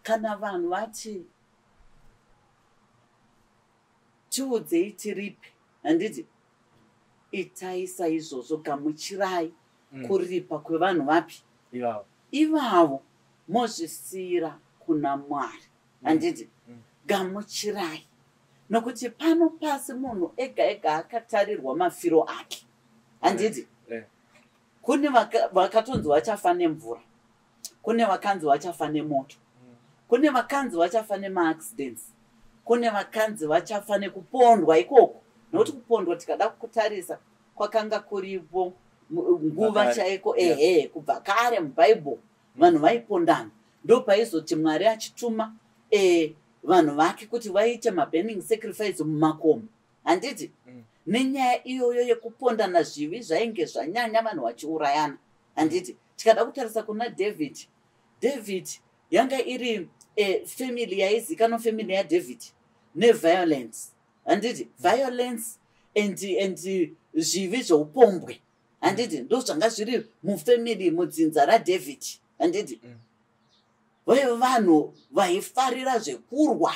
kana vanhu vati tiudzei tiripi handiti itai saizvozvo gamuchirai kuripa kwevanhu vapi ivavo mozvisiyira kuna Mwari handiti gamuchirai nokuti pano pasi munhu ega akatarirwa mafiro ake handiti kune vakatonzi vachafa nemvura kune vakanzi vachafa nemoto kune vakanzi vachafa nemaaccidents kune vakanzi vachafa nekupondwa ikoko nokuti kupondwa tikada kutarisa kwakanga kuripo nguva chaiko kubva kare mubhaibheri vanhu vaipondana ndopaizoti Mwari achituma vanhu vake kuti vaite maburning sacrifice mumakomo handiti nenyaya iyoyo yekupondana zvivi zvainge zvanyanya vanhu vachiurayana handiti tikada kutarisa kuna David yanga iri family yaizikanwa family yaDavid neviolence handiti violence and zvivi zveupombwe handiti ndo zvanga zviri mufamily mudzinza raDavid handiti vayo vanhu vaifarira zvekurwa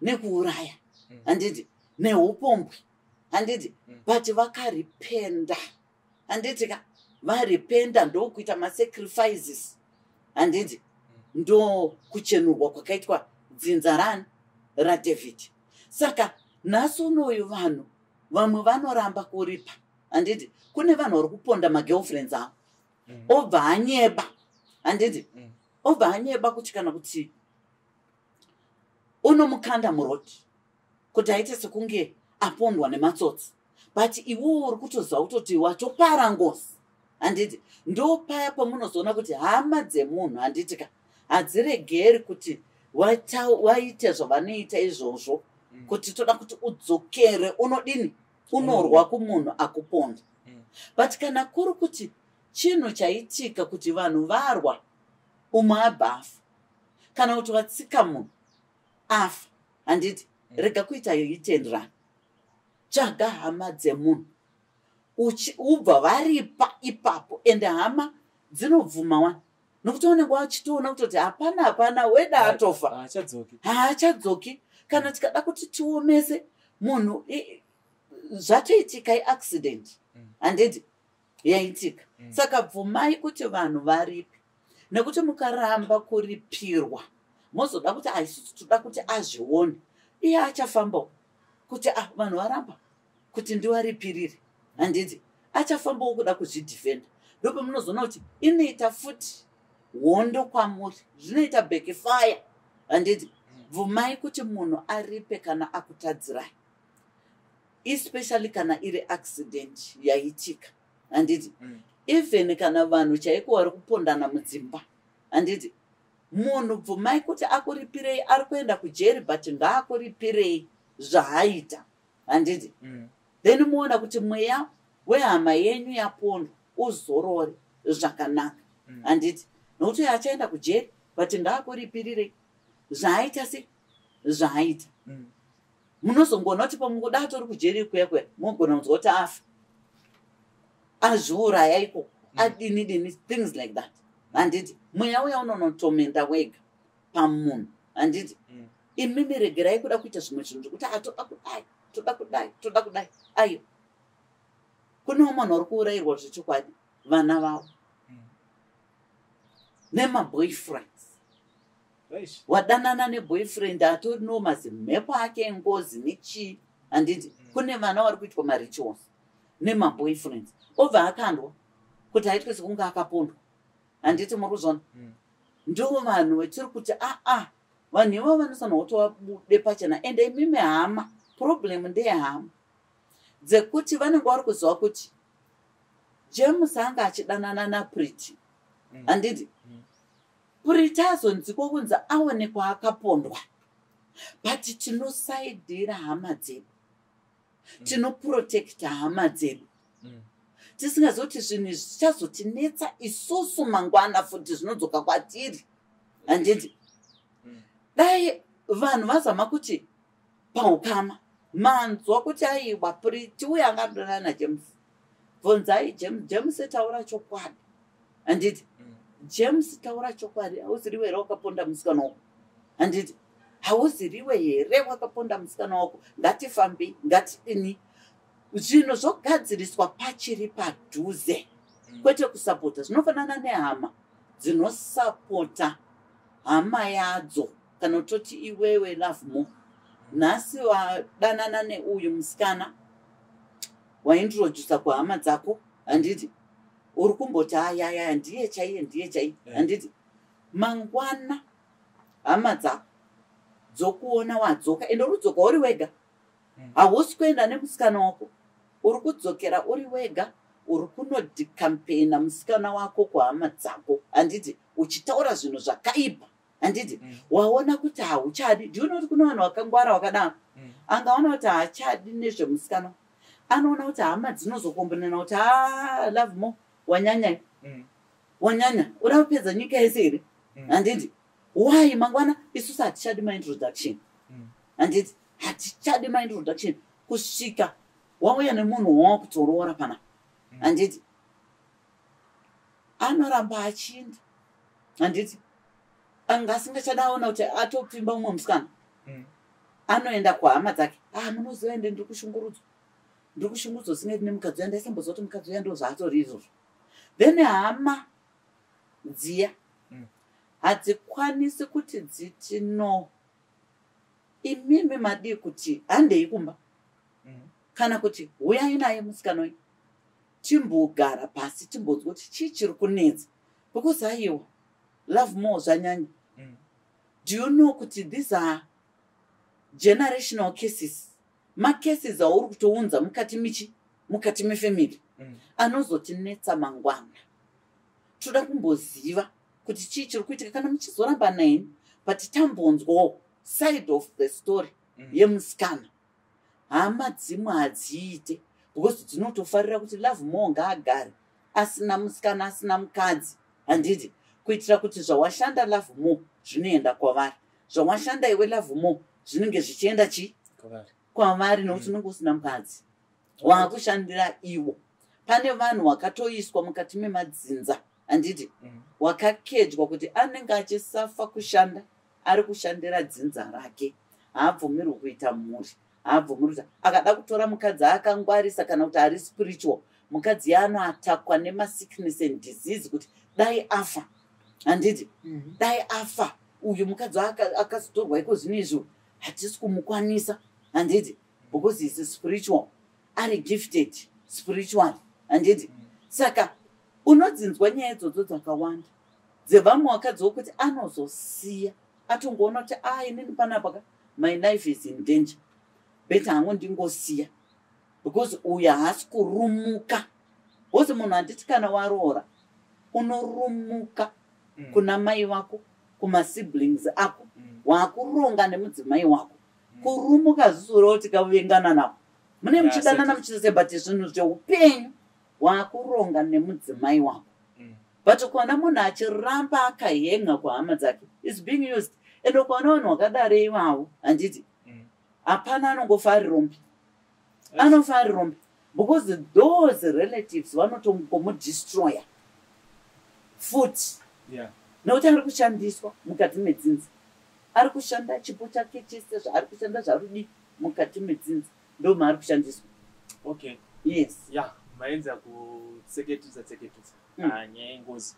nekuuraya handiti neupombwe handiti but vakaripenda handiti ka varipenda ndokuita masacrifices handiti ndo kuchenurwa kwakaitwa dzinza raDavid. Saka nhasi unoyu vanhu vamwe vanoramba kuripa handiti kune vanhu vari kuponda magirlfriends avo obva anyeba handiti obva anyeba kuti kana kuti unomukanda muroti kuti aite sekunge apondwa nematsotsi but iwo uri kutoziva kutoti watopara ngozi handiti ndo paya pamunozoona kuti hama dzemunhu handiti ka hadziregeri kuti waite zvavanoita izvozvo kuti toda kuti udzokere unodini unorwa kumunhu akuponda but kana kuri kuti chinhu chaitika kuti vanhu varwa umwe abhafa kana kuti watsika munhu afa handiti rega kuita yoitenderana tsvaga hama dzemunhu ubva varipa ipapo ende hama dzinobvuma wani nokuti unenge wachitoona kutoti hapana weda atofa haachadzoki kana tikada kuti tiomese munhu zvatoitika iaccident handiti yaitika saka bvumai kuti vanhu varipe nekuti mukaramba kuripirwa mozoda kuti aisusu toda kuti azvione iye achafambawo kuti vanhu varamba kuti ndiwaripirire handiti achafambawo kuda kuzvidhifenda ndopa munozoona kuti inoita futi hondo kwamuri zvinoita backfire handiti bvumai kuti munhu aripe kana akutadzirai especially kana iri accident yaitika handiti even kana vanhu chaiko vari kupondana mudzimba handiti munhu bvumai kuti akuripirei ari kuenda kujeri but ngaakuripirei zvaaita handiti then muona kuti mweya wehama yenyu yapondwa uzorore zvakanaka handiti nokuti achaenda kujeri but ngaakuripirire zvaaita se zvaaita munozongoona kuti pamungoda tori kujeri kwekwe mugona kunzwa kuti afa azviuraya iko adini things like that handiti mweya uya unonotomenda wega pamunhu handiti imimi regerai kuda kuita zvimwe zvinhu zvekuti toda kudai ayo kunewo munhu ari kuurayirwa zvechokwadi vana vavo nemaboyfriends wadanana neboyfriend atori no mazimhepo ake engozi nechii handiti kune vana vari kuitwa marituals nemaboyfriends obva akandwa kuti aitwe sekunge akapondwa handiti muri kuzvona ndo vanhu vetiri kuti vanhu ivo vanosanwa kuti vabude pachena ende imimi hama problem ndeyehama dzekuti vanenge vari kuziva kuti James anga achidanana naPriti handiti Priti azonziko kunzi aonekwa akapondwa but tinosaidhira hama dzedu tinoprotecta hama dzedu tisingazivi kuti zvinhu zvichazotinetsa isusu mangwana futi zvinodzoka kwatiri handiti dai vanhu vazama kuti paukama manzwa kuti aiwa Priti uye angadanana naJames bvunzai James taura chokwadi handiti James taura chokwadi hauziriwe here wakaponda musikana wako handiti hauziriwe here wakaponda musikana wako ngatifambi ngatidini zvinhu zvogadziriswa pachiri padhuze kwete kusapota zvinofanana nehama dzinosapota hama yadzo kana kutoti iwewe love more nhasi wadanana neuyu musikana waintrodusa kuhama dzako handiti uri kumboti ayaya ndiye chaiye handiti mangwana hama dzako dzokuona wadzoka ende uri kudzoka uri wega hausi kuenda nemusikana wako uri kudzokera uri wega uri kunodikampena musikana wako kuhama dzako handiti uchitaura zvinhu zvakaipa handiti waona kuti hauchadi ndiona kuti kuna vanhu vakangwara wakadaro angaona kuti haachadi nezvemusikana anoona kuti hama dzinozokombonana kuti love more wanyanya wanyanya uda kupedza nyika yese here handiti why mangwana isusu hatichadi maintroduction handiti hatichadi maintroduction kusvika wauya nemunhu wawakutorora pana handiti anoramba achinda handiti anga asingachadaona kuti atopfimba umwe musikana anoenda kuhama dzake munoziva ende ndiri kushungurudzwa singaiti nemukadzi uya ndaisambozoti mukadzi uya ndo zvaatori izvozvo then hama dziya hadzikwanisi kuti dziti no imimi madii kuti handei kumba kana kuti uyai naye musikana uyu timbogara pasi timbonzwa kuti chii chiri kunetsa because aiwa love more zvanyanya do you know kuti these are generational cases macases auri kutounza mukati mefamily anozotinetsa mangwana toda kumboziva kuti chii chiri kuitika kana muchizoramba naini but tambonzwawo side of the story yemusikana hama dzimwe hadziite because dzinotofarira kuti love more ngaagare asina musikana asina mukadzi handiti kuitira kuti zvawashanda love more zvinoenda kwavari zvawashanda iwe love more zvinenge zvichienda chi kwavari nokuti unenge usina mukadzi waakushandira iwo pane vanhu vakatoiswa mukati memadzinza handiti wakakedywa kuti anenge achisafa kushanda ari kushandira dzinza rake haabvumirwi kuita mhuri haabvumirwi kuti akada kutora mukadzi akangwarisa kana kuti ari spiritual mukadzi yaanoatakwa nemasickness and disease kuti dai afa handiti dai afa uyu mukadzi akazotorwa iko zvino izvo hatisi kumukwanisa handiti because is spiritual ari gifted spiritual handiti saka unodzinzwa nyaya idzodzo dzakawanda dzevamwe wakadzi wokuti anozosiya atongoona kuti inini panapa my life is in danger beta hangu ndingosiya because uyu haasi kurumuka wose munhu handiti kana waroora unorumuka kuna mai vako kumasiblings ako waakuronga nemudzimai wako kurumuka zvisuro kuti kavengana navo mune muchidanana muchitose but zvinhu zveupenyu waakuronga nemudzimai wako but ukaona munhu achiramba akahenga kuhama dzake is being used and ukaona vanhu vakadaro ivavo handiti hapana anongofa ari rombi anofa ari rombi because those relatives vanotongomudestroya futi nokuti ari kushandiswa mukati medzinza ari kushanda chipo chake chese zvaari kushanda zvarudi mukati medzinza ndo maari kushandiswa yes maenza kutseketisa nyaya yengozi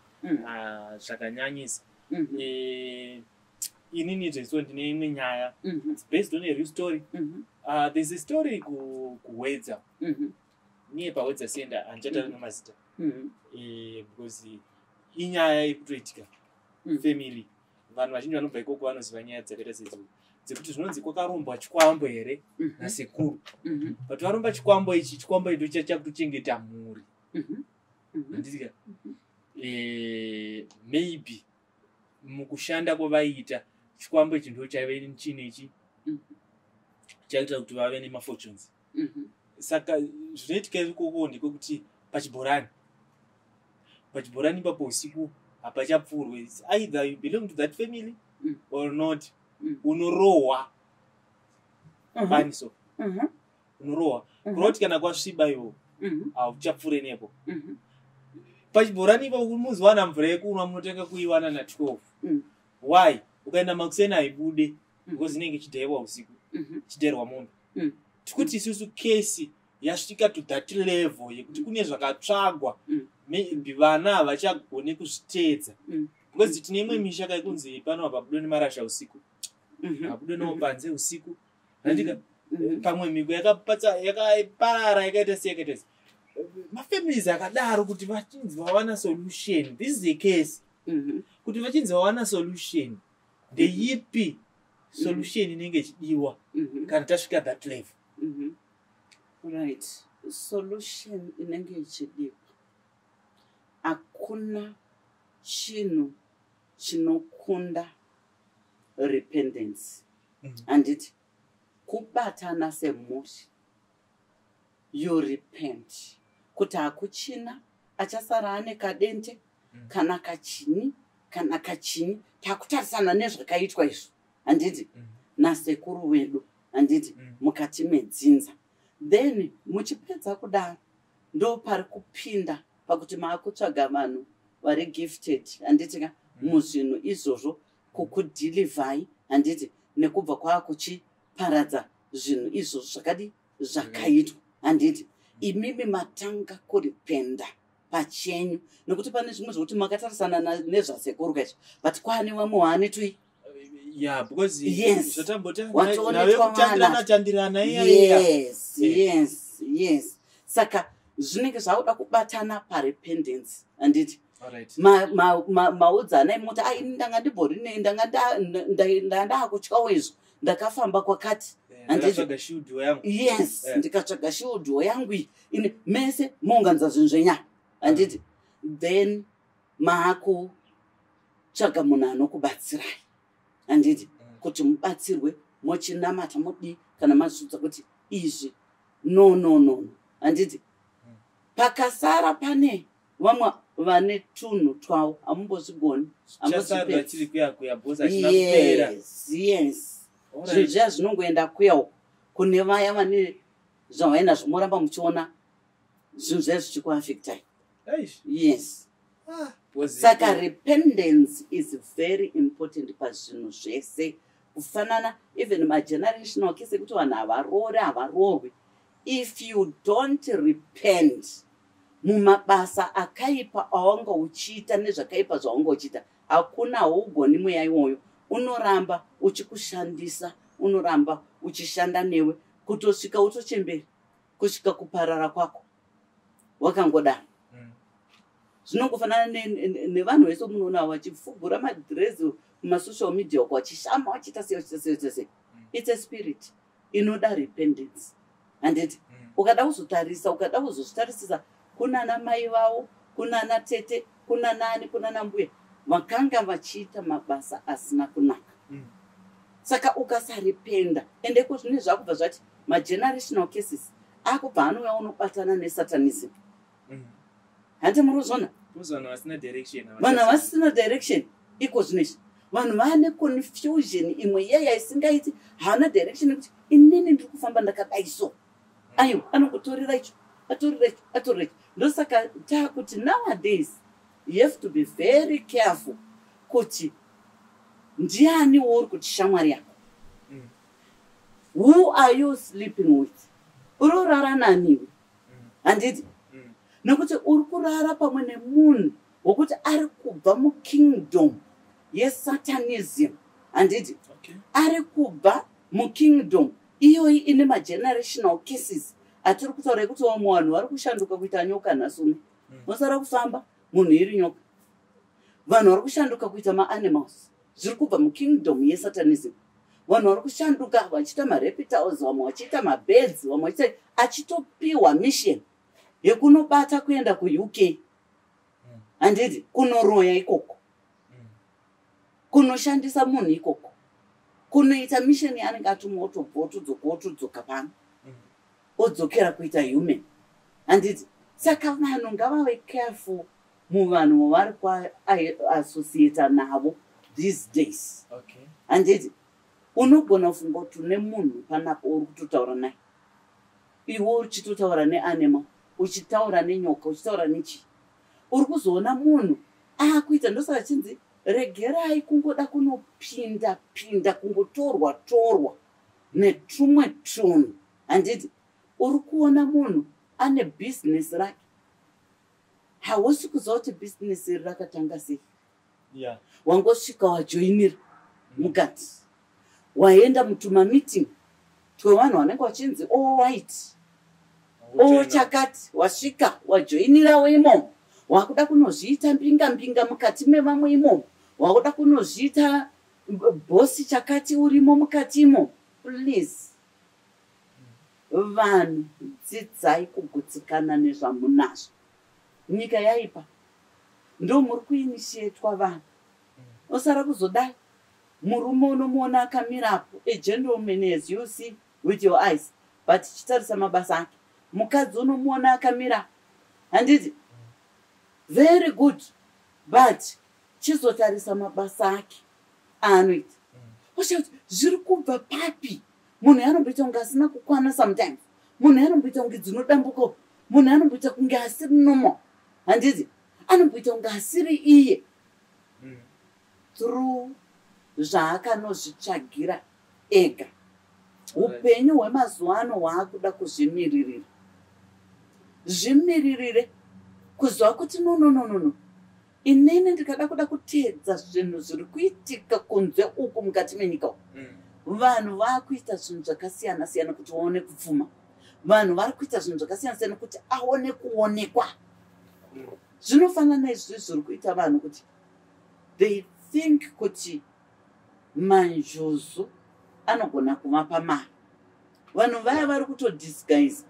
zvakanyanyisa inini zveso ndine imwe nyaya it's based on a real story there's a story kuwedza niye pawedza center handichataura nemazita because inyaya yekutoitika family vanhu vazhinji vanobva ikoko vanoziva nyaya dzakaita sedzodzo dzekuti zvinonzi kwakarombwa chikwambo here nasekuru but varomba chikwambo ichi chikwambo icho chakutochengeta mhuri handisika maybe mukushanda kwavaiita chikwambo ichi ndo chaive chinechi chaita kuti vave nemafortunes saka zvinoitika ikoko ndikokuti pachibhorani ipapo usiku hapachapfurwe either you belong to that family or not unorohwa baniso unorohwa kuroti kana kwasviba iwo hauchapfure nepo pachibhorani ipapo muziwana mvura yekunwa munotenga kuiwana na12 why ukaenda makuseni haibude because inenge chidhayiwa usiku chidhairwa mombe tikuti isusu kesi yasvika to that level yekuti kune zvakatsvagwa maybe vana havachagone kuzviteedza because tine imwe misha kaikunzi pano pabudo nemarasha usiku pabudo neopanze usiku andika pamwe miko yakaparara yakaita seyakaita mafamilies akadaro kuti vachinzi vawana solution. This is a case kuti vachinzi vawana solution ndeipi solution inenge ichidiwa kana tasvika that level. Right, solution inenge ichidiwa hakuna chinhu chinokunda repentance handiti kubatana semhuri you repent kuti hakuchina achasara ane kadente kana kachini kana kachini takutarisana nezvakaitwa izvo handiti nasekuru wedu handiti mukati medzinza. Then muchipedza kudaro ndo pari kupinda pakuti maakutsvaga vanhu vari gifted handiti muzvinhu izvozvo kukudhilivhai handiti nekubva kwaakuchiparadza zvinhu izvozvo zvakadi zvakaitwa handiti imimi matanga kuripenda pachenyu nekuti pane zvimwe zvokuti makatarisana nezvasekuru kaizvo but kwaane vamwe waanetwi yes saka zvinenge zvauda kubatana parependence handiti maudzana imoti ai ndanga ndibhorinei ndanga ndaakutyawo izvo ndakafamba kwakati yes ndikatsvaga shiudhwo yangu ine mese mounganidza zvinhu zvenyaya handiti then maakutsvaga munhu anokubatsirai handiti kuti mubatsirwe mochinamata mudii kana mazvidza kuti izvi no handiti pakasara pane vamwe vane tunhu twawo hamumbozvigoni yes zvinhu zviya zvinongoenda kuya uko kune vaya vane zvavainazvo moramba muchiona zvinhu zviya zvichikuafectai yes saka repentance is very important pazvinhu zvese kufanana even magenerational kese kuti vanhu havarorwi if you don't repent mumabasa akaipa awanga uchiita nezvakaipa zvawanga uchiita hakuna haugoni mweya iwoyo unoramba uchikushandisa unoramba uchishanda newe kutosvika utochemberi kusvika kuparara kwako wakangodaro zvinongofanana nevanhu vese munoona vachifugura madhirezi mumasocial media uko vachishama vachiita sei it's a spirit inoda repentance handiti ukada kuzotarisa ukada kuzozvitarisisa kuna ana mai vavo kuna ana tete kuna nani kuna nambuya vakanga vachiita mabasa asina kunaka saka ukasarependa ende kuzvine zvakubva zvati magenerational cases akubva anouya unobatana nesatanism handi murozvona vanhu havasina direction iko zvinezvi vanhu vane confusion imwe yaya isingaiti haana direction yekuti inini ndiri kufamba ndakadai so ayo anongotorera icho atorera icho ndosaka taakuti nowadays you have to be very careful kuti ndiani wouri kuti shamwari yako who are you sleeping with urorara naniwe handiti nekuti uri kurara pamwe nemunhu wokuti ari kubva mukingdom yesatanism handiti ari kubva mukingdom iyoyi ine magenerational cases atiri kutaura kuti vamwe vanhu vari kushanduka kuita nyoka nhasuno mosara kufamba munhu iri nyoka vanhu vari kushanduka kuita maanimals zviri kubva mukingdom yesatanism vanhu vari kushanduka vachiita mareptiles vamwe vachiita mabirds vamwe vachiita achitopiwa mission yekunobata kuenda kuuk handiti kunoroya ikoko kunoshandisa munhu ikoko kunoita mission yaanenge atumwa otodzoka pano odzokera kuita human handiti saka vanhu ngavave careful muvanhu vavari kuassociata navo these days handiti unogona kufunga kuti une munhu panapo uri kutotaura naye iwe uchitotaura neanimal uchitaura nenyoka uchitaura nechi uri kuzoona munhu akuita ndosaka chinzi regerai kungoda kunopinda kungotorwa netumwe tunhu handiti uri kuona munhu ane bhizinesi rake hausi kuziva kuti bhizinesi iri rakatanga sei wangosvika wajoinira mukati waenda mutumameeting twevanhu vanenge vachinzi white chakati wasvika wajoinirawo imomo wakuda kunozviita mbinga mukati mevamwe imomo wakuda kunozviita bhosi chakati urimo mukati imomo please vanhu dzidzai kugutsikana nezvamunazvo nyika yaipa ndo muri kuinishietwa vanhu osara kuzodai murume unomuona akamirapo a gentleman as you see with your eyes but chitarisa mabasa ake mukadzi unomuona akamira handiti very good, but chizotarisa mabasa ake anoita osha zviri kubva papi. Munhu anomboita kunge asina kukwana sometimes, munhu anomboita kunge dzinodambuka, munhu anomboita kunge asiri normal, handiti anomboita kunge asiri iye through zvaakanozvitsvagira ega. Upenyu hwemazuva ano hwaakuda kuzvimiririra, zvimiririre kuzwa kuti no, inini ndikada kuda kuteedza zvinhu zviri kuitika kunze uku mukati menyika. Vanhu vakuita zvinhu zvakasiyana siyana kuti vaone kupfuma, vanhu vari kuita zvinhu zvakasiyana siyana kuti aone kuonekwa. Zvinofanana izvi zviri kuita vanhu kuti they think kuti manjozo anogona kuvapa mari. Vanhu vaya vari kutodisguise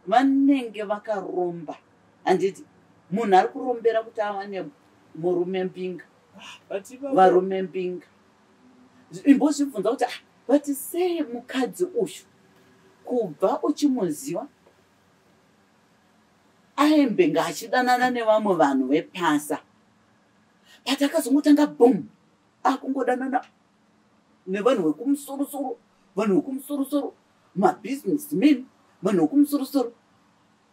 vanenge vakaromba, handiti munhu ari kurombera kuti awane murume mbinga, varume mbinga. Imbozvibvunza kuti but sei mukadzi uyu kubva uchimuziva aembenga achidanana nevamwe vanhu vepasa, but akazongotanga boom akungodanana nevanhu vekumusoro-soro, vanhu vekumusoro-soro, mabusinessmen, vanhu vekumusoro-soro,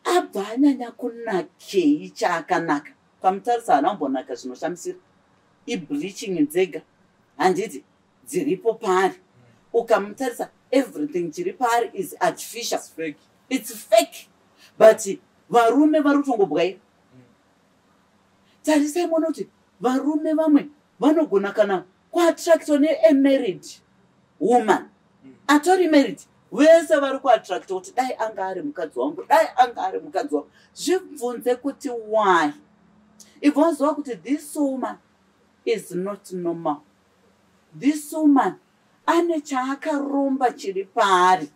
abva anyanya kunakei chaakanaka. Pamutarisa haana kumbonaka zvinoshamisira, ibleaching nzega, handiti dziripo paari. Ukamutarisa everything chiri paari is artificial, it's fake, but varume vari kutongobwaira. Tarisai muone kuti varume vamwe vanogona kana kuattractwa ne-married woman, atori married, vese vari kuattractwa kuti dai anga ari mukadzi wangu, dai anga ari mukadzi wangu. Zvibvunze kuti why? If waziva kuti this woman is not normal, this woman ane chaakaromba chiri paari,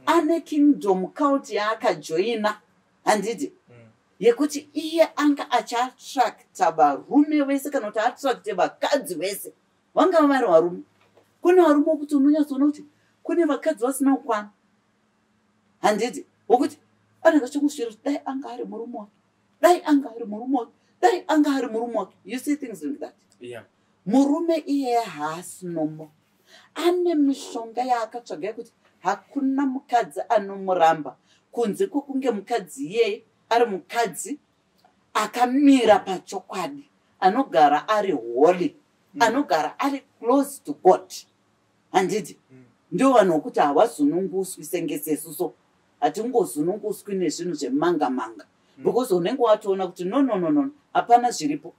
ane kingdom cult yaakajoina, handiti yekuti iye anga achiattracta varume vese kana kuti attracte vakadzi vese vanga vari varume. Kune varume wokuti unonyatsoona kuti kune vakadzi vasina kukwana, handiti wokuti anenge achikusvira kuti dai anga ari murume wake, dai anga ari murume wake, dai anga ari murume wake. You see things like that. Murume iye haasi normal, ane mishonga yaakatsvaga yekuti hakuna mukadzi anomuramba kunze kwokunge mukadzi iyeye ari mukadzi akamira pachokwadi, anogara ari holy, anogara ari close to God, handiti ndio vanhu vokuti havazununguswi sengesesuso, hatingozununguswi nezvinhu zvemanga-manga, because unenge watoona kuti no, hapana zviripo,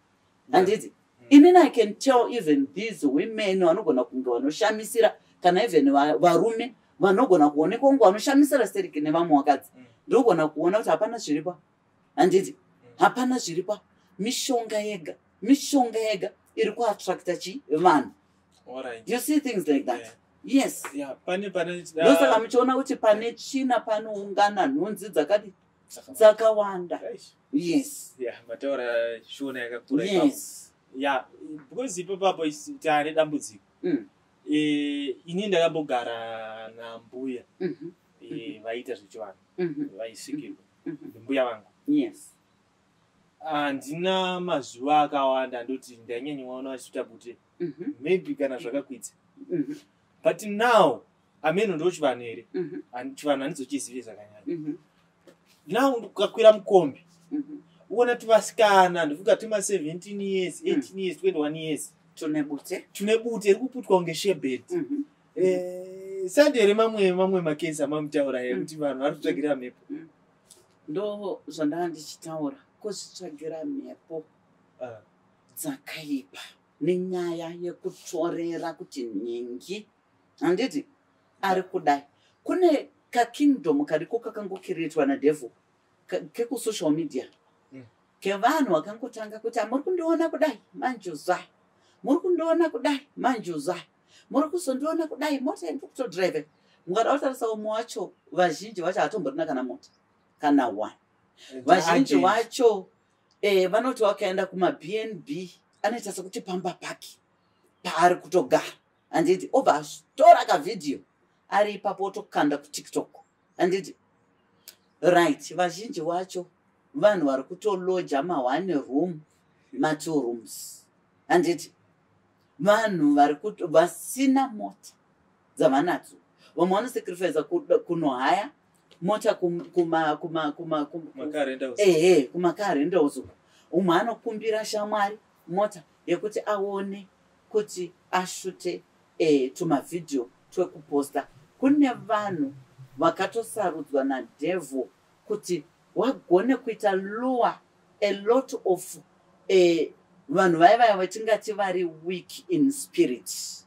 handiti. Inini I can tell even these women vanogona kunge vanoshamisira, kana even varume vanogona kuonekwa kunge vanoshamisira seriki nevamwe vakadzi, ndogona kuona kuti hapana zviripo, handiti hapana zviripo. Mishonga yega, mishonga yega iri kuattracta vanhu. You see things like that. Yes. Ndosaka muchiona kuti pane tsvina panoungana nhunzi dzakati dzakawanda. Yes. Mataura shona yakakura. Yes. Because ipapo tane dambudziko. Ini ndakambogara nambuya vaita zvechivanhu, vaisvikirwa mbuya vangu. Yes. Handina mazuva akawanda ndoti ndanyanywaona vachiita kuti maybe kana zvakakwidza. But now ameno ndo chivanhu here, chivanhu handizochizivi zvakanyanya. Now ukakwira mukombe uona tivasikana ndofuka tima 17 years, 18 years, 21 years tune bute iri kuputwa kunge shebet. Sandere mamwe makesi amamutaura yekuti vanhu vari kutsvagira mhepo. Ndo zvandanga ndichitaura, kuzvitsvagira mhepo dzakaipa nenyaya yekutorera kuti nhingi, handiti ari kudai. Kune kakingdom kariko kakangokiritwa nadevil kekusocial media, kevanhu vakangotanga kuti muri kundiona kudai manjuzai, muri kundiona kudai manjuzai, muri kuzondiona kudai mota iri kutodrive. Mungada kutarisa umwe wacho vazhinji vacho hatomborina kana mota kana one. Vazhinji vacho vanoti wakaenda kuma-BNB anoita sekuti pamba paki paari kutogara, handiti obva atora kavhidhiyo ari ipapo otokanda kuTikTok, handiti right. Vazhinji vacho vanhu vari kutoloja ma1 room ma2 rooms. Handiti vanhu vasina mota dzavanadzo, vamwe vanosacrifice kunohaya mota kumacar rendos. Umwe anokumbira shamwari mota yekuti aone kuti ashute tumavidhio twekuposta. Kune vanhu vakatosarudzwa nadevil kuti wagone kuita lure a lot of vanhu vaya vatingati vari weak in spirit.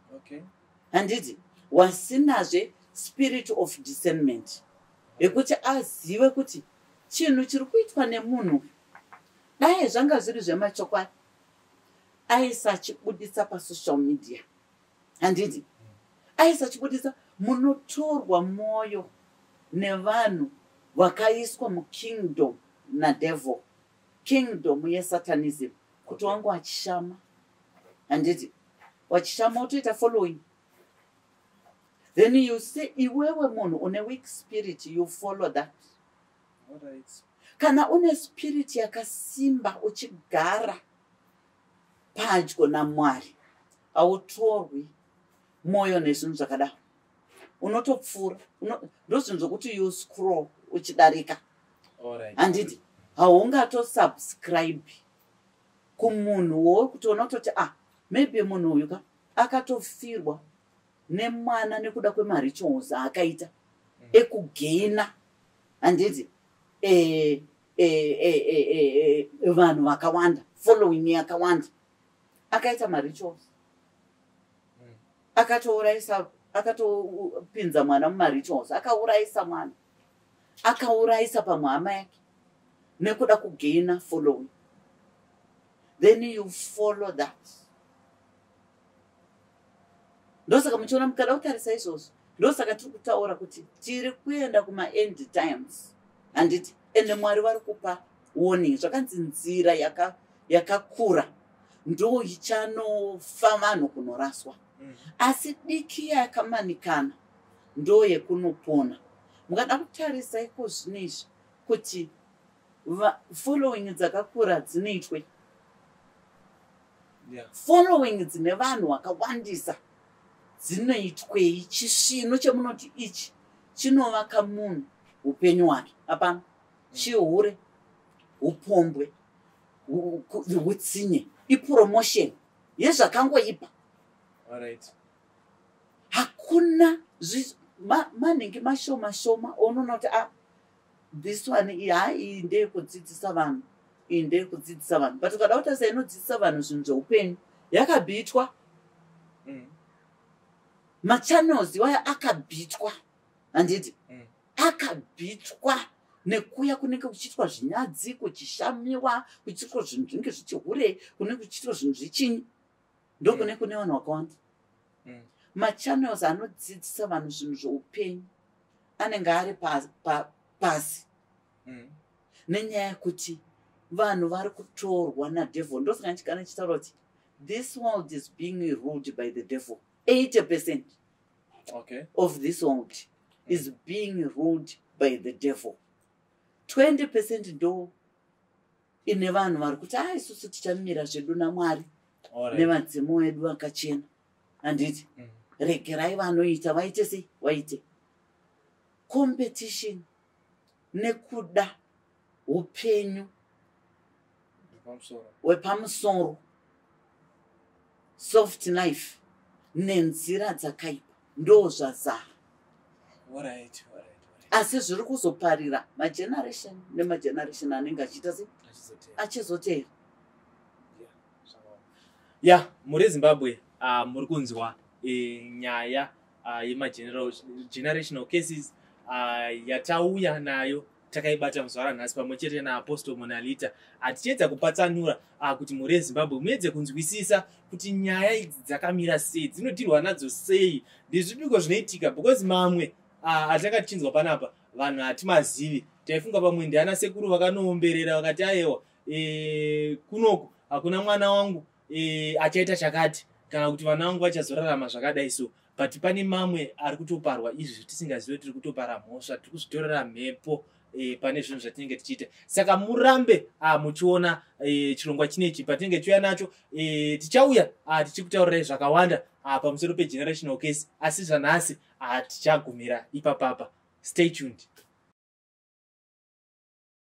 Handiti wasinazve spirit of discernment yekuti azive kuti chinhu chiri kuitwa nemunhu dai zvanga zviri zvemachokwadi aisachibudisa pasocial media. Handiti aisachibudisa. Munotorwa mwoyo nevanhu vakaiswa mukingdom nadevil, kingdom yesatanism, kuti wangu wachishama. Handiti wachishama utoita following. Then you say iwewe munhu une weak spirit, you follow that. Kana une spirit yakasimba uchigara padyo naMwari, hautorwi mwoyo nezvinhu zvakadaro. Unotopfura. Ndozvinhu zvokuti you scroll uchidarika. Handiti haungatosubscribe kumunhuwo kuti unototi maybe munhu uyu akatofirwa nemwana nekuda kwemarituals akaita ekugaina. Handiti vanhu vakawanda, following yakawanda, akaita marituals, akatopinza mwana mumarituals, akaurayisa mwana, akaurayisa pamwe hama yake nekuda kugaina following. Then you follow that. Ndosaka muchiona mukada kutarisa izvozvo. Ndosaka tiri kutaura kuti tiri kuenda kuma-end times. Handiti ende Mwari vari kupa warning. Zvakanzi nzira yakakura ndo ichanofa vanhu kunoraswa. Asi diki yakamanikana ndo yekunopona. Mukada kutarisa iko zvinezvi kuti following dzakakura dzinoitwe. Following dzine vanhu vakawandisa dzinoitwei? Chisvino chemunoti ichi chinovaka munhu upenyu hwake. Hapana. Chihure, upombwe, utsinye, ipromotion yezvakangoipa. Hakuna manenge mashoma unoona kuti this one iyi ndeyekudzidzisa vanhu, iyi ndeyekudzidzisa vanhu. But ukada kutarisa inodzidzisa vanhu zvinhu zveupenyu yakabhitwa. Machannels iwayo akabhitwa. Handiti akabhitwa nekuya kunenge kuchiitwa zvinyadzi, kuchishamiwa, kuchiitwa zvinhu zvinenge zvichihure, kunenge kuchiitwa zvinhu zvichinyi. Ndokune kune vanhu vakawanda. Machannels anodzidzisa vanhu zvinhu zveupenyu anenge ari pasi. Nenyaya yekuti vanhu vari kutorwa nadevil. Ndosaka ndichigara ndichitaura kuti this world is being ruled by the devil. 80% of this world is being ruled by the devil. 20% ndo ine vanhu vari kuti isusu tichamira zvedu naMwari nevadzimu vedu vakachena. Handiti regerai vanoita vaite sei vaite. Competition nekuda upenyu wepamusoro, soft life nenzira dzakaipa ndo zvazara. Asi zviri kuzoparira mageneration nemageneration anenge achiita sei achizotera. Muri Zimbabwe muri kunzwa nyaya yemagenerational cases yatauya nayo takaibata muzvara nhasi pamwe chete naApostle Monalita. Atichedza kupatsanura kuti muri Zimbabwe muedze kunzwisisa kuti nyaya idzi dzakamira sei, dzinotirwa nadzo sei, ndezvipiko zvinoitika, because mamwe atakachinzwa panapa vanhu hatimazivi. Taifunga pamwe ndiana sekuru vakanoomberera vakati ayewa kunoku hakuna mwana wangu achaita chakati kana kuti vana vangu vachazorarama zvakadai so. But pane mamwe ari kutoparwa izvi tisingazivi, tiri kutopara mhosva, tiri kuzvitorera mhepo pane zvinhu zvatinenge tichiita. Saka murambe muchiona chirongwa chinechi patinenge tiuya nacho. Tichauya tichikutaurirai zvakawanda pamusoro pegenerational case, asi zvanhasi tichagumira ipapapa. Stay tuned.